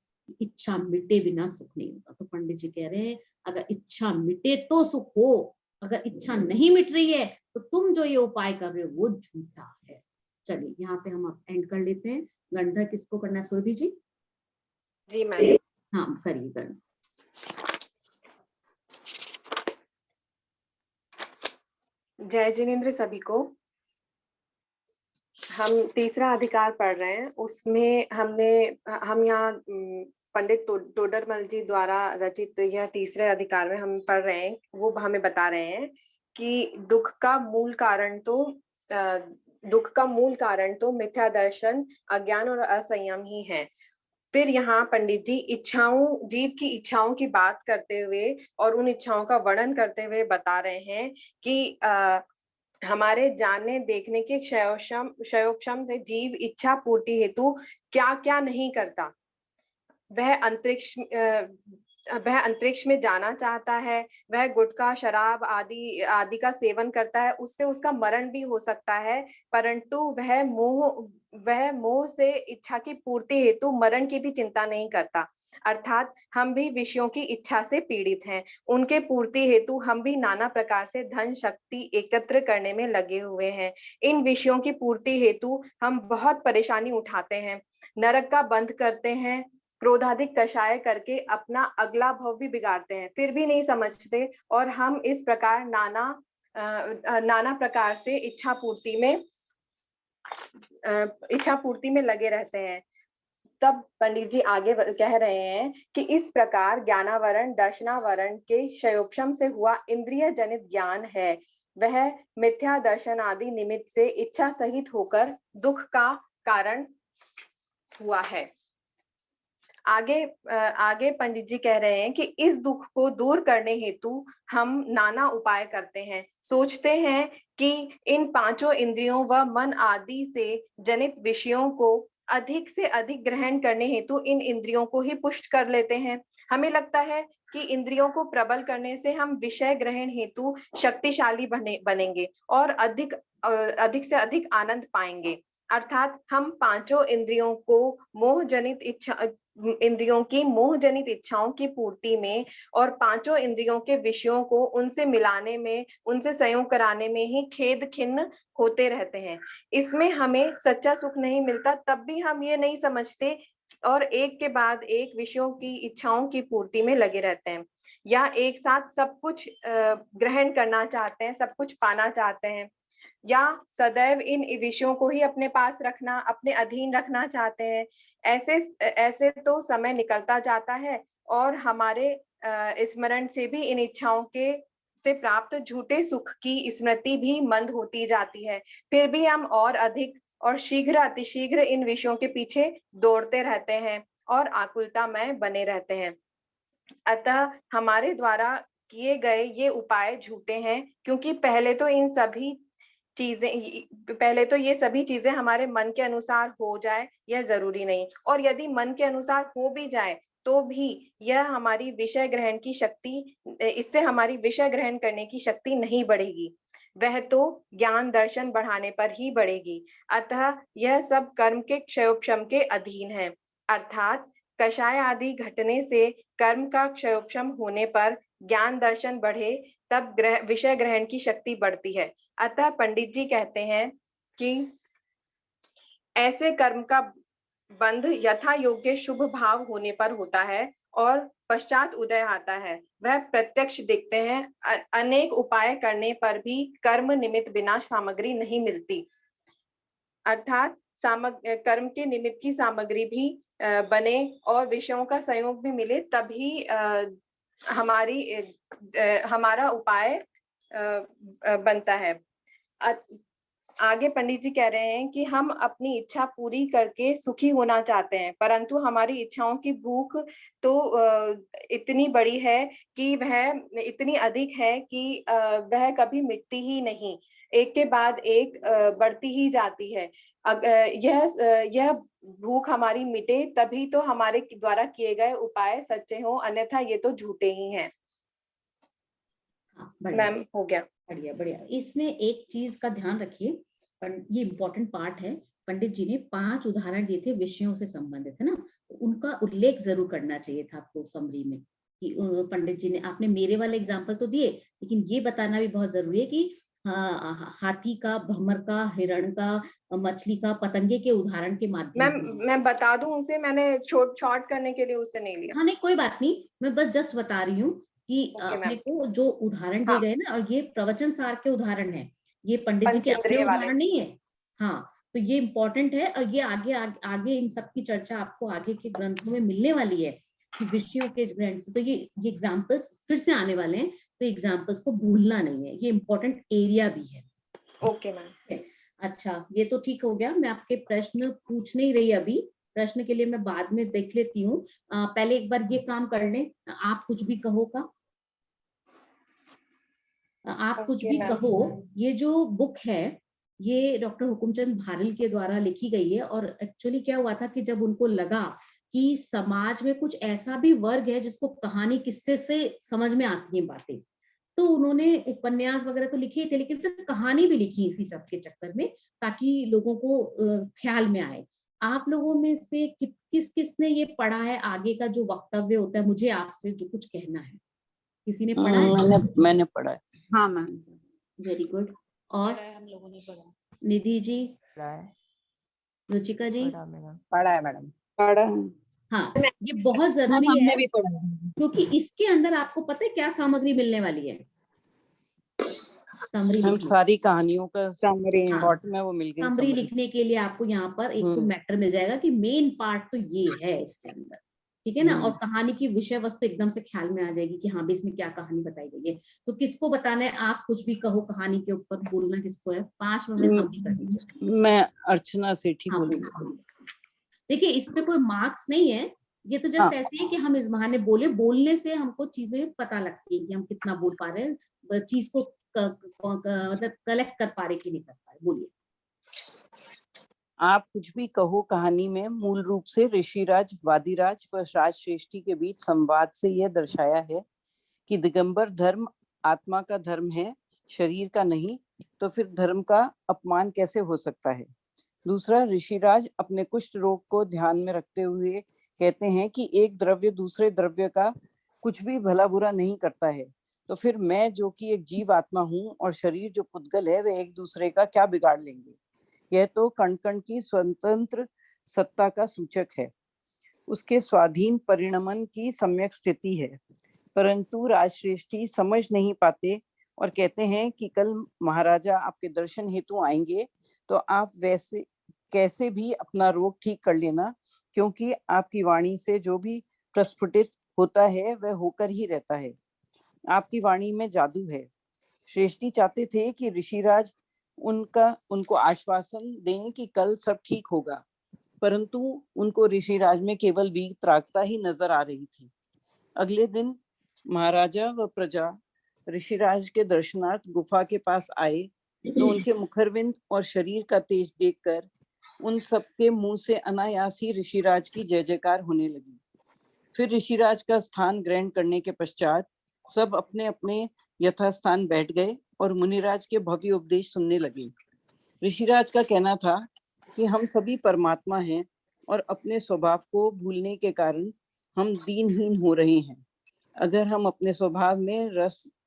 इच्छा मिटे बिना सुख नहीं होता। तो पंडित जी कह रहे हैं अगर इच्छा मिटे तो सुख हो, अगर इच्छा नहीं मिट रही है तो तुम जो ये उपाय कर रहे हो वो झूठा है। चलिए यहाँ पे हम अब एंड कर लेते हैं। गंधा किसको करना है? सुरभि जी? जी मैम। हाँ करिए गंधा। जय जिनेन्द्र सभी को। हम तीसरा अधिकार पढ़ रहे हैं, उसमें हम यहाँ पंडित टोडरमल जी द्वारा रचित यह तीसरे अधिकार में हम पढ़ रहे हैं, वो हमें बता रहे हैं कि दुख का मूल कारण तो मिथ्या दर्शन, अज्ञान और असंयम ही है। फिर यहाँ पंडित जी जीव की इच्छाओं की बात करते हुए और उन इच्छाओं का वर्णन करते हुए बता रहे हैं कि हमारे जानने देखने के क्षयोक्षम से जीव इच्छा पूर्ति हेतु क्या क्या नहीं करता। वह अंतरिक्ष में जाना चाहता है, वह गुटखा शराब आदि का सेवन करता है, उससे उसका मरण भी हो सकता है, परंतु वह मोह से इच्छा की पूर्ति हेतु मरण की भी चिंता नहीं करता। अर्थात हम भी विषयों की इच्छा से पीड़ित हैं, उनके पूर्ति हेतु हम भी नाना प्रकार से धन शक्ति एकत्र करने में लगे हुए हैं। इन विषयों की पूर्ति हेतु हम बहुत परेशानी उठाते हैं, नरक का बंध करते हैं, क्रोधाधिक कषाय करके अपना अगला भव भी बिगाड़ते हैं, फिर भी नहीं समझते, और हम इस प्रकार नाना प्रकार से इच्छा पूर्ति में लगे रहते हैं। तब पंडित जी आगे कह रहे हैं कि इस प्रकार ज्ञानावरण दर्शनावरण के क्षयोक्षम से हुआ इंद्रिय जनित ज्ञान है, वह मिथ्या दर्शन आदि निमित्त से इच्छा सहित होकर दुख का कारण हुआ है। आगे पंडित जी कह रहे हैं कि इस दुख को दूर करने हेतु हम नाना उपाय करते हैं, सोचते हैं कि इन पांचों इंद्रियों व मन आदि से जनित विषयों को अधिक से अधिक ग्रहण करने हेतु इन इंद्रियों को ही पुष्ट कर लेते हैं। हमें लगता है कि इंद्रियों को प्रबल करने से हम विषय ग्रहण हेतु शक्तिशाली बनेंगे और अधिक से अधिक आनंद पाएंगे। अर्थात हम पांचों इंद्रियों की मोहजनित इच्छाओं की पूर्ति में और पांचों इंद्रियों के विषयों को उनसे मिलाने में, उनसे संयोग कराने में ही खेद खिन्न होते रहते हैं। इसमें हमें सच्चा सुख नहीं मिलता, तब भी हम ये नहीं समझते और एक के बाद एक विषयों की इच्छाओं की पूर्ति में लगे रहते हैं, या एक साथ सब कुछ ग्रहण करना चाहते हैं, सब कुछ पाना चाहते हैं, या सदैव इन विषयों को ही अपने पास रखना, अपने अधीन रखना चाहते हैं। ऐसे तो समय निकलता जाता है और हमारे स्मरण से भी इन इच्छाओं से प्राप्त झूठे सुख की स्मृति भी मंद होती जाती है। फिर भी हम और अधिक और शीघ्र अतिशीघ्र इन विषयों के पीछे दौड़ते रहते हैं और आकुलतामय बने रहते हैं। अतः हमारे द्वारा किए गए ये उपाय झूठे हैं, क्योंकि पहले तो ये सभी चीजें हमारे मन के अनुसार हो जाए यह जरूरी नहीं, और यदि मन के अनुसार हो भी जाए तो भी यह हमारी विषय ग्रहण की शक्ति, इससे हमारी विषय ग्रहण करने की शक्ति नहीं बढ़ेगी, वह तो ज्ञान दर्शन बढ़ाने पर ही बढ़ेगी। अतः यह सब कर्म के क्षयोपशम के अधीन है। अर्थात कषाय आदि घटने से कर्म का क्षयोपशम होने पर ज्ञान दर्शन बढ़े, तब विषय ग्रहण की शक्ति बढ़ती है। अतः पंडित जी कहते हैं कि ऐसे कर्म का बंध यथा योग्य शुभ भाव होने पर होता है और पश्चात उदय आता है। वह प्रत्यक्ष दिखते हैं। अनेक उपाय करने पर भी कर्म निमित्त बिना सामग्री नहीं मिलती। अर्थात कर्म के निमित्त की सामग्री भी बने और विषयों का संयोग भी मिले, तभी हमारा उपाय बनता है। आगे पंडित जी कह रहे हैं कि हम अपनी इच्छा पूरी करके सुखी होना चाहते हैं, परंतु हमारी इच्छाओं की भूख तो इतनी बड़ी है कि वह इतनी अधिक है कि वह कभी मिटती ही नहीं, एक के बाद एक बढ़ती ही जाती है। यह भूख हमारी मिटे तभी तो हमारे द्वारा किए गए उपाय सच्चे हों, अन्यथा ये तो झूठे ही हैं। मैम हो गया। बढ़िया बढ़िया। इसमें एक चीज का ध्यान रखिए, ये इम्पोर्टेंट पार्ट है। पंडित जी ने 5 उदाहरण दिए थे विषयों से संबंधित, है ना, तो उनका उल्लेख जरूर करना चाहिए था आपको समरी में कि पंडित जी ने, आपने मेरे वाले एग्जाम्पल तो दिए, लेकिन ये बताना भी बहुत जरूरी है कि हाथी का, भ्रमर का, हिरण का, मछली का, पतंगे के उदाहरण के माध्यम से। मैं बता दूं उसे, मैंने शॉर्ट करने के लिए उसे नहीं लिया। हाँ नहीं कोई बात नहीं, मैं बस जस्ट बता रही हूँ कि अपने को जो उदाहरण दिए गए ना, और ये प्रवचन सार के उदाहरण है, ये पंडित जी के अपने उदाहरण नहीं है। हाँ, तो ये इम्पोर्टेंट है और ये आगे इन सब की चर्चा आपको आगे के ग्रंथों में मिलने वाली है कि विषयों के ग्रंथ से। तो ये एग्जाम्पल्स फिर से आने वाले हैं, तो एग्जाम्पल्स को भूलना नहीं है, ये इम्पोर्टेंट एरिया भी है। Okay ma'am. अच्छा, ये तो ठीक हो गया। मैं आपके प्रश्न पूछ नहीं रही अभी, प्रश्न के लिए मैं बाद में देख लेती हूँ। पहले एक बार ये काम कर लें, आप कुछ भी कहो का, आप कुछ भी कहो। ये जो बुक है ये डॉक्टर हुकुमचंद भारिल के द्वारा लिखी गई है, और एक्चुअली क्या हुआ था कि जब उनको लगा कि समाज में कुछ ऐसा भी वर्ग है जिसको कहानी किस्से से समझ में आती है बातें, तो उन्होंने उपन्यास वगैरह तो लिखे थे, लेकिन फिर कहानी भी लिखी इसी सब के चक्कर में, ताकि लोगों को ख्याल में आए। आप लोगों में से किस किसने ये पढ़ा है? आगे का जो वक्तव्य होता है, मुझे आपसे जो कुछ कहना है, किसी ने पढ़ा है? मैंने पढ़ा है। हाँ मैम। Very good. और हम लोगों ने पढ़ा। निधि जी, पढ़ा है। रुचिका जी? पढ़ा है मैडम। पढ़ा है। हाँ, ये बहुत जरूरी है, हमने भी पढ़ा है क्योंकि इसके अंदर आपको पता है क्या सामग्री मिलने वाली है? समरी। हम सारी कहानियों का समरी शॉर्ट में वो मिल गई। समरी लिखने के लिए आपको यहाँ पर एक तो मैटर मिल जाएगा कि मेन पार्ट तो ये है इसके अंदर, ठीक है ना, और कहानी की विषय वस्तु एकदम से ख्याल में आ जाएगी कि हाँ भी इसमें क्या कहानी बताई गई है। तो किसको बताना है? आप कुछ भी कहो कहानी के ऊपर, बोलना किसको है? 5 में समरी कर दीजिए। मैं अर्चना सेठी बोलूंगी। देखिए, इससे कोई मार्क्स नहीं है, ये तो जस्ट ऐसे है कि हम इस बहाने बोलने से हमको चीजें पता लगती है कि हम कितना बोल पा रहे हैं, चीज को मतलब कलेक्ट कर पा रहे कि नहीं कर पा रहे। बोलिए। आप कुछ भी कहो कहानी में मूल रूप से ऋषिराज, वादिराज व राजश्रेष्ठी के बीच संवाद से यह दर्शाया है कि दिगंबर धर्म आत्मा का धर्म है, शरीर का नहीं, तो फिर धर्म का अपमान कैसे हो सकता है। दूसरा, ऋषिराज अपने कुष्ठ रोग को ध्यान में रखते हुए कहते हैं कि एक द्रव्य दूसरे द्रव्य का कुछ भी भला बुरा नहीं करता है, तो फिर मैं जो कि एक जीव आत्मा हूँ और शरीर जो पुद्गल है, वे एक दूसरे का क्या बिगाड़ लेंगे। यह तो कण कण की स्वतंत्र सत्ता का सूचक है, उसके स्वाधीन परिणमन की सम्यक स्थिति है। परंतु राजश्रेष्ठी समझ नहीं पाते और कहते हैं कि कल महाराजा आपके दर्शन हेतु आएंगे, तो आप वैसे कैसे भी अपना रोग ठीक कर लेना, क्योंकि आपकी वाणी से जो भी प्रस्फुटित होता है वह होकर ही रहता है। आपकी वाणी में जादू है। श्रेष्ठी चाहते थे कि ऋषिराज उनको आश्वासन दें कि कल सब ठीक होगा, परंतु उनको ऋषिराज में केवल वीतरागता ही नजर आ रही थी। अगले दिन महाराजा व प्रजा ऋषिराज के दर्शनार्थ गुफा के पास आए, तो उनके मुखरविंद और शरीर का तेज देखकर उन सबके मुंह से अनायास ही ऋषिराज की जय जयकार होने लगी। फिर ऋषिराज का स्थान ग्रहण करने के पश्चात सब अपने अपने यथास्थान बैठ गए और मुनिराज के भव्य उपदेश सुनने लगे। ऋषिराज का कहना था कि हम सभी परमात्मा हैं और अपने स्वभाव को भूलने के कारण हम दीनहीन हो रहे हैं। अगर हम अपने स्वभाव में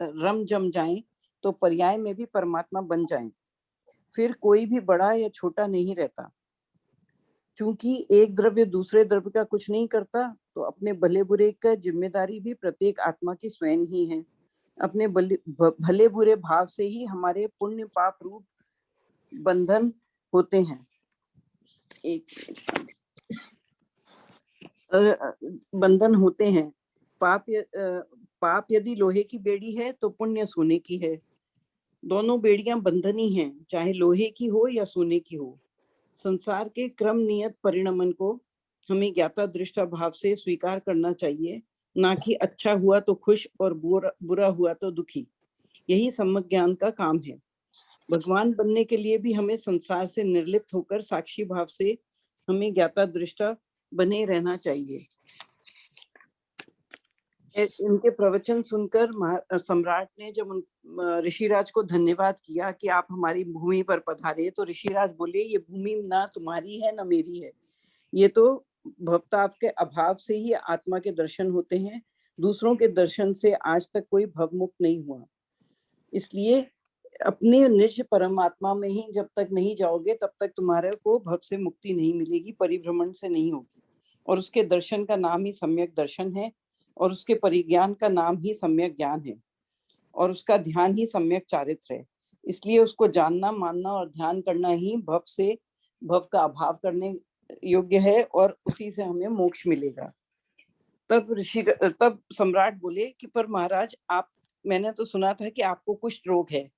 रम जम जाएं तो पर्याय में भी परमात्मा बन जाएं। फिर कोई भी बड़ा या छोटा नहीं रहता। चूंकि एक द्रव्य दूसरे द्रव्य का कुछ नहीं करता, तो अपने भले बुरे का जिम्मेदारी भी प्रत्येक आत्मा की स्वयं ही है। अपने भले बुरे भाव से ही हमारे पुण्य पाप रूप बंधन होते हैं। बंधन होते हैं। पाप यदि लोहे की बेड़ी है तो पुण्य सोने की है। दोनों बेड़ियां बंधन ही हैं, चाहे लोहे की हो या सोने की हो। संसार के क्रम नियत परिणमन को हमें ज्ञाता दृष्टा भाव से स्वीकार करना चाहिए, ना कि अच्छा हुआ तो खुश और बुरा हुआ तो दुखी। यही सम्यक ज्ञान का काम है। भगवान बनने के लिए भी हमें संसार से निर्लिप्त होकर साक्षी भाव से हमें ज्ञाता दृष्टा बने रहना चाहिए। इनके प्रवचन सुनकर सम्राट ने जब ऋषिराज को धन्यवाद किया कि आप हमारी भूमि पर पधारे, तो ऋषिराज बोले, ये भूमि ना तुम्हारी है ना मेरी है, ये तो भवताप के अभाव से ही आत्मा के दर्शन होते हैं। दूसरों के दर्शन से आज तक कोई भवमुक्त नहीं हुआ। इसलिए अपने निज परमात्मा में ही जब तक नहीं जाओगे तब तक तुम्हारे को भव से मुक्ति नहीं मिलेगी, परिभ्रमण से नहीं होगी। और उसके दर्शन का नाम ही सम्यक दर्शन है, और उसके परिज्ञान का नाम ही सम्यक ज्ञान है, और उसका ध्यान ही सम्यक चारित्र है। इसलिए उसको जानना, मानना और ध्यान करना ही भव का अभाव करने योग्य है, और उसी से हमें मोक्ष मिलेगा। तब सम्राट बोले कि पर महाराज, मैंने तो सुना था कि आपको कुष्ठ रोग है।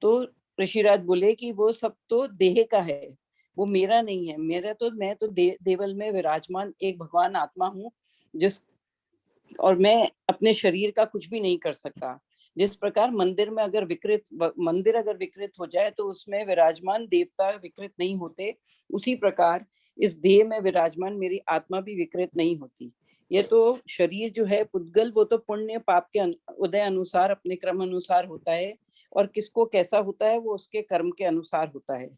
तो ऋषिराज बोले कि वो सब तो देह का है, वो मेरा नहीं है। मैं तो देवल में विराजमान एक भगवान आत्मा हूँ, और मैं अपने शरीर का कुछ भी नहीं कर सकता। जिस प्रकार मंदिर अगर विकृत हो जाए तो उसमें विराजमान देवता विकृत नहीं होते, उसी प्रकार इस देह में विराजमान मेरी आत्मा भी विकृत नहीं होती। ये तो शरीर जो है पुद्गल, वो तो पुण्य पाप के उदय अनुसार अपने क्रम अनुसार होता है, और किसको कैसा होता है वो उसके कर्म के अनुसार होता है।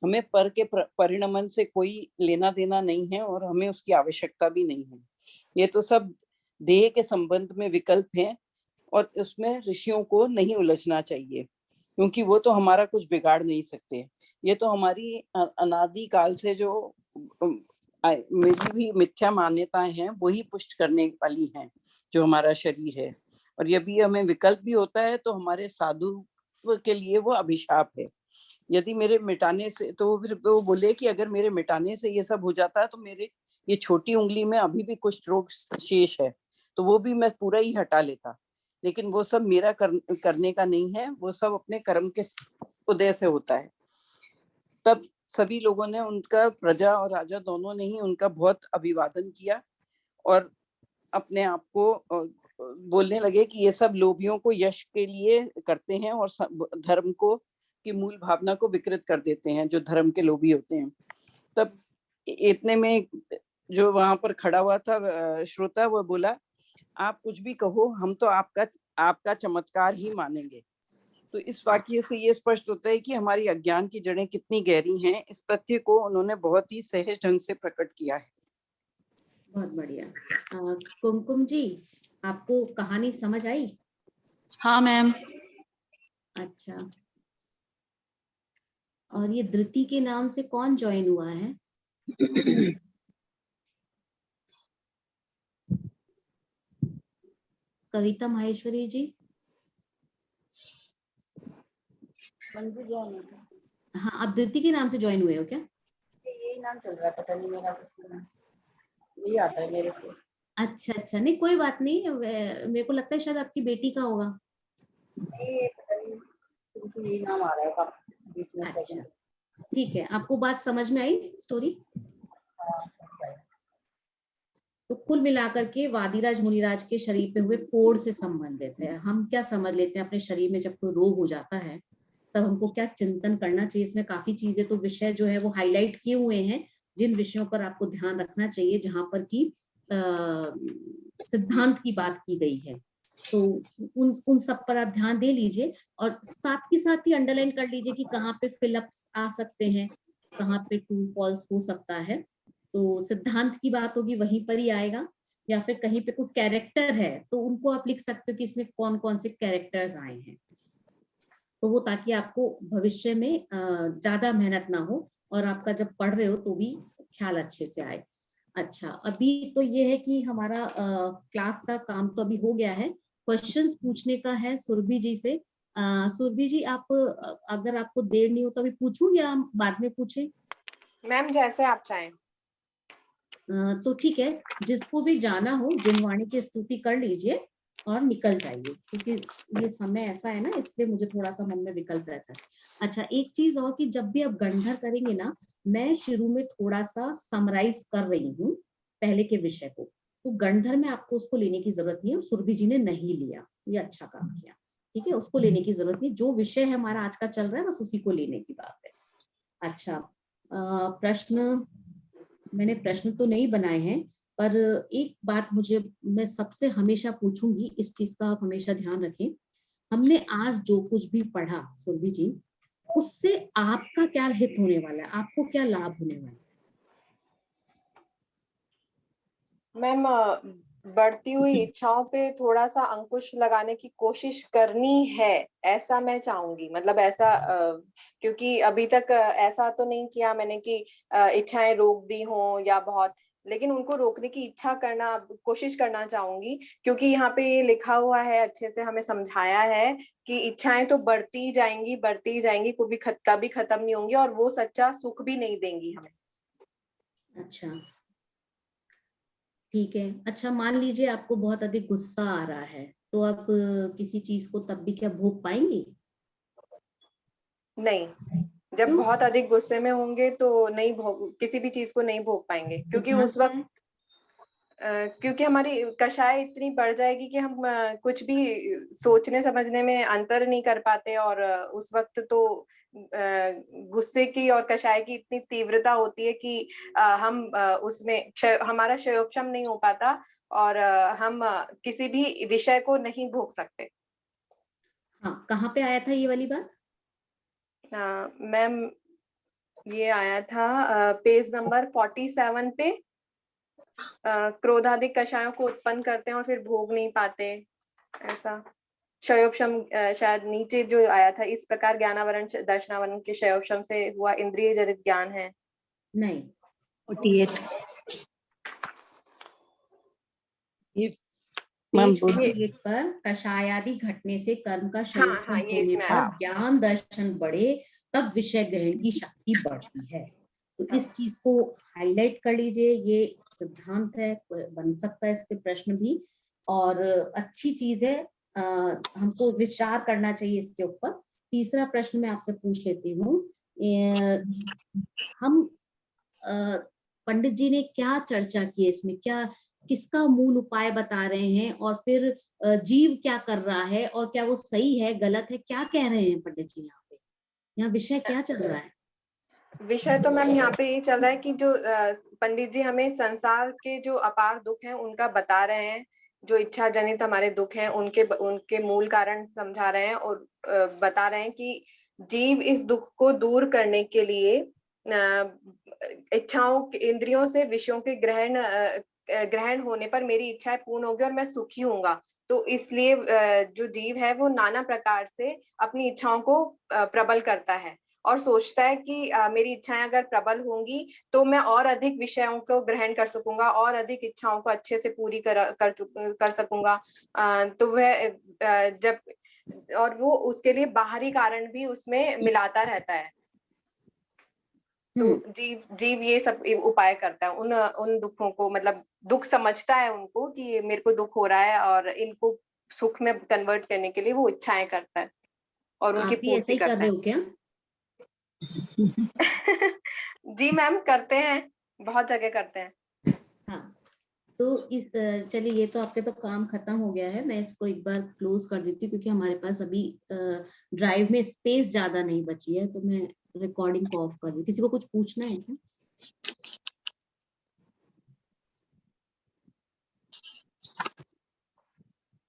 हमें पर के परिणमन से कोई लेना देना नहीं है, और हमें उसकी आवश्यकता भी नहीं है। ये तो सब देह के संबंध में विकल्प हैं, और उसमें ऋषियों को नहीं उलझना चाहिए, क्योंकि वो तो हमारा कुछ बिगाड़ नहीं सकते। ये तो हमारी अनादि काल से जो मेरी भी मिथ्या मान्यताएं हैं वही पुष्ट करने वाली हैं जो हमारा शरीर है। और यदि हमें विकल्प भी होता है तो हमारे साधु के लिए वो अभिशाप है। यदि मेरे मिटाने से, तो फिर वो बोले कि अगर मेरे मिटाने से ये सब हो जाता है तो मेरे ये छोटी उंगली में अभी भी कुछ रोग शेष है, तो वो भी मैं पूरा ही हटा लेता। लेकिन वो सब मेरा करने का नहीं है, वो सब अपने कर्म के उदय से होता है। तब सभी लोगों ने उनका, प्रजा और राजा दोनों ने ही उनका बहुत अभिवादन किया, और अपने आप को बोलने लगे कि ये सब लोभियों को यश के लिए करते हैं, और धर्म को की मूल भावना को विकृत कर देते हैं, जो धर्म के लोभी होते हैं। तब इतने में जो वहां पर खड़ा हुआ था श्रोता, वो बोला, आप कुछ भी कहो, हम तो आपका चमत्कार ही मानेंगे। तो इस वाक्य से ये स्पष्ट होता है कि हमारी अज्ञान की जड़ें कितनी गहरी हैं। इस तथ्य को उन्होंने बहुत ही सहज ढंग से प्रकट किया है। बहुत बढ़िया। कुमकुम जी, आपको कहानी समझ आई? हाँ मैम। अच्छा, और ये धृति के नाम से कौन ज्वाइन हुआ है? कविता माहेश्वरी जी। हाँ, आप धृति के नाम से ज्वाइन हुए हो क्या? यही नाम चल रहा है, पता नहीं मेरा कुछ नाम यही आता है मेरे को। अच्छा, नहीं कोई बात नहीं, मेरे को लगता है शायद आपकी बेटी का होगा। नहीं, पता नहीं, मुझे यही नाम आ रहा है बीच में। अच्छा, ठीक है, आपको बात समझ में आई स्टोरी? तो कुल मिलाकर के वादिराज मुनिराज के शरीर पे हुए कोढ़ से संबंधित है। हम क्या समझ लेते हैं अपने शरीर में जब कोई रोग हो जाता है तब हमको क्या चिंतन करना चाहिए? इसमें काफी चीजें, तो विषय जो है वो हाईलाइट किए हुए हैं, जिन विषयों पर आपको ध्यान रखना चाहिए, जहां पर कि सिद्धांत की बात की गई है, तो उन सब पर आप ध्यान दे लीजिए और साथ ही अंडरलाइन कर लीजिए कि कहाँ पे फिलअप्स आ सकते हैं, कहाँ पे ट्रू फॉल्स हो सकता है। तो सिद्धांत की बात होगी वहीं पर ही आएगा, या फिर कहीं पे कोई कैरेक्टर है तो उनको आप लिख सकते हो कि इसमें कौन कौन से कैरेक्टर्स आए हैं, तो वो ताकि आपको भविष्य में ज्यादा मेहनत ना हो और आपका जब पढ़ रहे हो तो भी ख्याल अच्छे से आए। अच्छा, अभी तो ये है कि हमारा क्लास का काम तो अभी हो गया है, क्वेश्चंस पूछने का है सुरभि जी से। सुरभि जी, आप अगर आपको देर नहीं हो तो अभी पूछूं या हम बाद में पूछें? मैम जैसे आप चाहें। तो ठीक है, जिसको भी जाना हो जिनवाणी की स्तुति कर लीजिए और निकल जाइए, क्योंकि ये समय ऐसा है ना, इसलिए मुझे थोड़ा सा मन में विकल्प रहता है। अच्छा, एक चीज और कि जब भी आप गंधर करेंगे ना, मैं शुरू में थोड़ा सा समराइज कर रही हूँ पहले के विषय को, तो गंधर में आपको उसको लेने की जरूरत नहीं है, और सुरभि जी ने नहीं लिया, ये अच्छा काम किया, ठीक है, उसको लेने की जरूरत नहीं, जो विषय है हमारा आज का चल रहा है बस उसी को लेने की बात है। अच्छा, प्रश्न मैंने प्रश्न तो नहीं बनाए हैं, पर एक बात मैं सबसे हमेशा पूछूंगी, इस चीज का आप हमेशा ध्यान रखें, हमने आज जो कुछ भी पढ़ा सुरभि जी, उससे आपका क्या हित होने वाला है, आपको क्या लाभ होने वाला है? मैम बढ़ती हुई इच्छाओं पे थोड़ा सा अंकुश लगाने की कोशिश करनी है, ऐसा मैं चाहूंगी। मतलब ऐसा क्योंकि अभी तक ऐसा तो नहीं किया मैंने कि इच्छाएं रोक दी हों या बहुत, लेकिन उनको रोकने की इच्छा करना, कोशिश करना चाहूंगी। क्योंकि यहाँ पे ये लिखा हुआ है, अच्छे से हमें समझाया है कि इच्छाएं तो बढ़ती जाएंगी, कभी खत्म नहीं होंगी, और वो सच्चा सुख भी नहीं देंगी हमें। अच्छा, ठीक है। अच्छा, मान लीजिए आपको बहुत अधिक गुस्सा आ रहा है, तो आप किसी चीज को तब भी क्या भोग पाएंगे? नहीं, जब क्यों? बहुत अधिक गुस्से में होंगे तो नहीं भोग, किसी भी चीज को नहीं भोग पाएंगे, क्योंकि सिद्धांत उस क्या वक्त है? क्योंकि हमारी कषाय इतनी बढ़ जाएगी कि हम कुछ भी सोचने समझने में अंतर नहीं कर पाते, और उस वक्त तो गुस्से की और कषाय की इतनी तीव्रता होती है कि हम उसमें हमारा क्षयोपशम नहीं हो पाता, और हम किसी भी विषय को नहीं भोग सकते। हाँ, कहाँ पे आया था ये वाली बात? मैम ये आया था पेज नंबर 47 पे। क्रोधाधिक कषायों को उत्पन्न करते हैं और फिर भोग नहीं पाते, ऐसा क्षयोपशम शायद नीचे जो आया था, इस प्रकार ज्ञानावरण दर्शनावरण के क्षयोपशम से हुआ इंद्रिय जनित ज्ञान है। नहीं, 48 ये पेज बोल- 48 पर कषायादि घटने से कर्म का हाँ क्षयोपशम ये होने इसमें पर आया। ज्ञान दर्शन बढ़े, तब विषय ग्रहण की शक्ति बढ़ती है। तो इस चीज को हाईलाइट कर लीजिए, ये सिद्धांत है, बन सकता है इस पे प्रश्न भी, और अच्छी चीज है, हमको विचार करना चाहिए इसके ऊपर। तीसरा प्रश्न मैं आपसे पूछ लेती हूँ, हम पंडित जी ने क्या चर्चा की है इसमें, क्या किसका मूल उपाय बता रहे हैं, और फिर जीव क्या कर रहा है, और क्या वो सही है गलत है, क्या कह रहे हैं पंडित जी यहाँ पे, यहाँ विषय क्या चल रहा है? विषय तो मैम यहाँ पे ये चल रहा है कि जो पंडित जी हमें संसार के जो अपार दुख हैं उनका बता रहे हैं, जो इच्छा जनित हमारे दुख हैं उनके उनके मूल कारण समझा रहे हैं, और बता रहे हैं कि जीव इस दुख को दूर करने के लिए इच्छाओं, इंद्रियों से विषयों के ग्रहण होने पर मेरी इच्छाएं पूर्ण होगी और मैं सुखी होऊंगा। तो इसलिए जो जीव है वो नाना प्रकार से अपनी इच्छाओं को प्रबल करता है, और सोचता है कि मेरी इच्छाएं अगर प्रबल होंगी तो मैं और अधिक विषयों को ग्रहण कर सकूंगा, और अधिक इच्छाओं को अच्छे से पूरी कर सकूंगा। तो वह जब, और वो उसके लिए बाहरी कारण भी उसमें मिलाता रहता है। तो जीव ये सब उपाय करता है, उन दुखों को, मतलब दुख समझता है उनको कि ये मेरे को दुख हो रहा है, और इनको सुख में कन्वर्ट करने के लिए वो इच्छाएं करता है और उनकी आप भी ऐसा पूर्ति ही कर करता रहे है। हो क्या? जी मैम करते हैं, बहुत जगह करते हैं। हाँ, तो इस चलिए, ये तो आपके तो काम खत्म हो गया है, मैं इसको एक बार क्लोज कर देती हूँ, क्योंकि हमारे पास अभी ड्राइव में स्पेस ज्यादा नहीं बची है, तो मैं रिकॉर्डिंग को ऑफ कर दूँ। किसी को कुछ पूछना है क्या?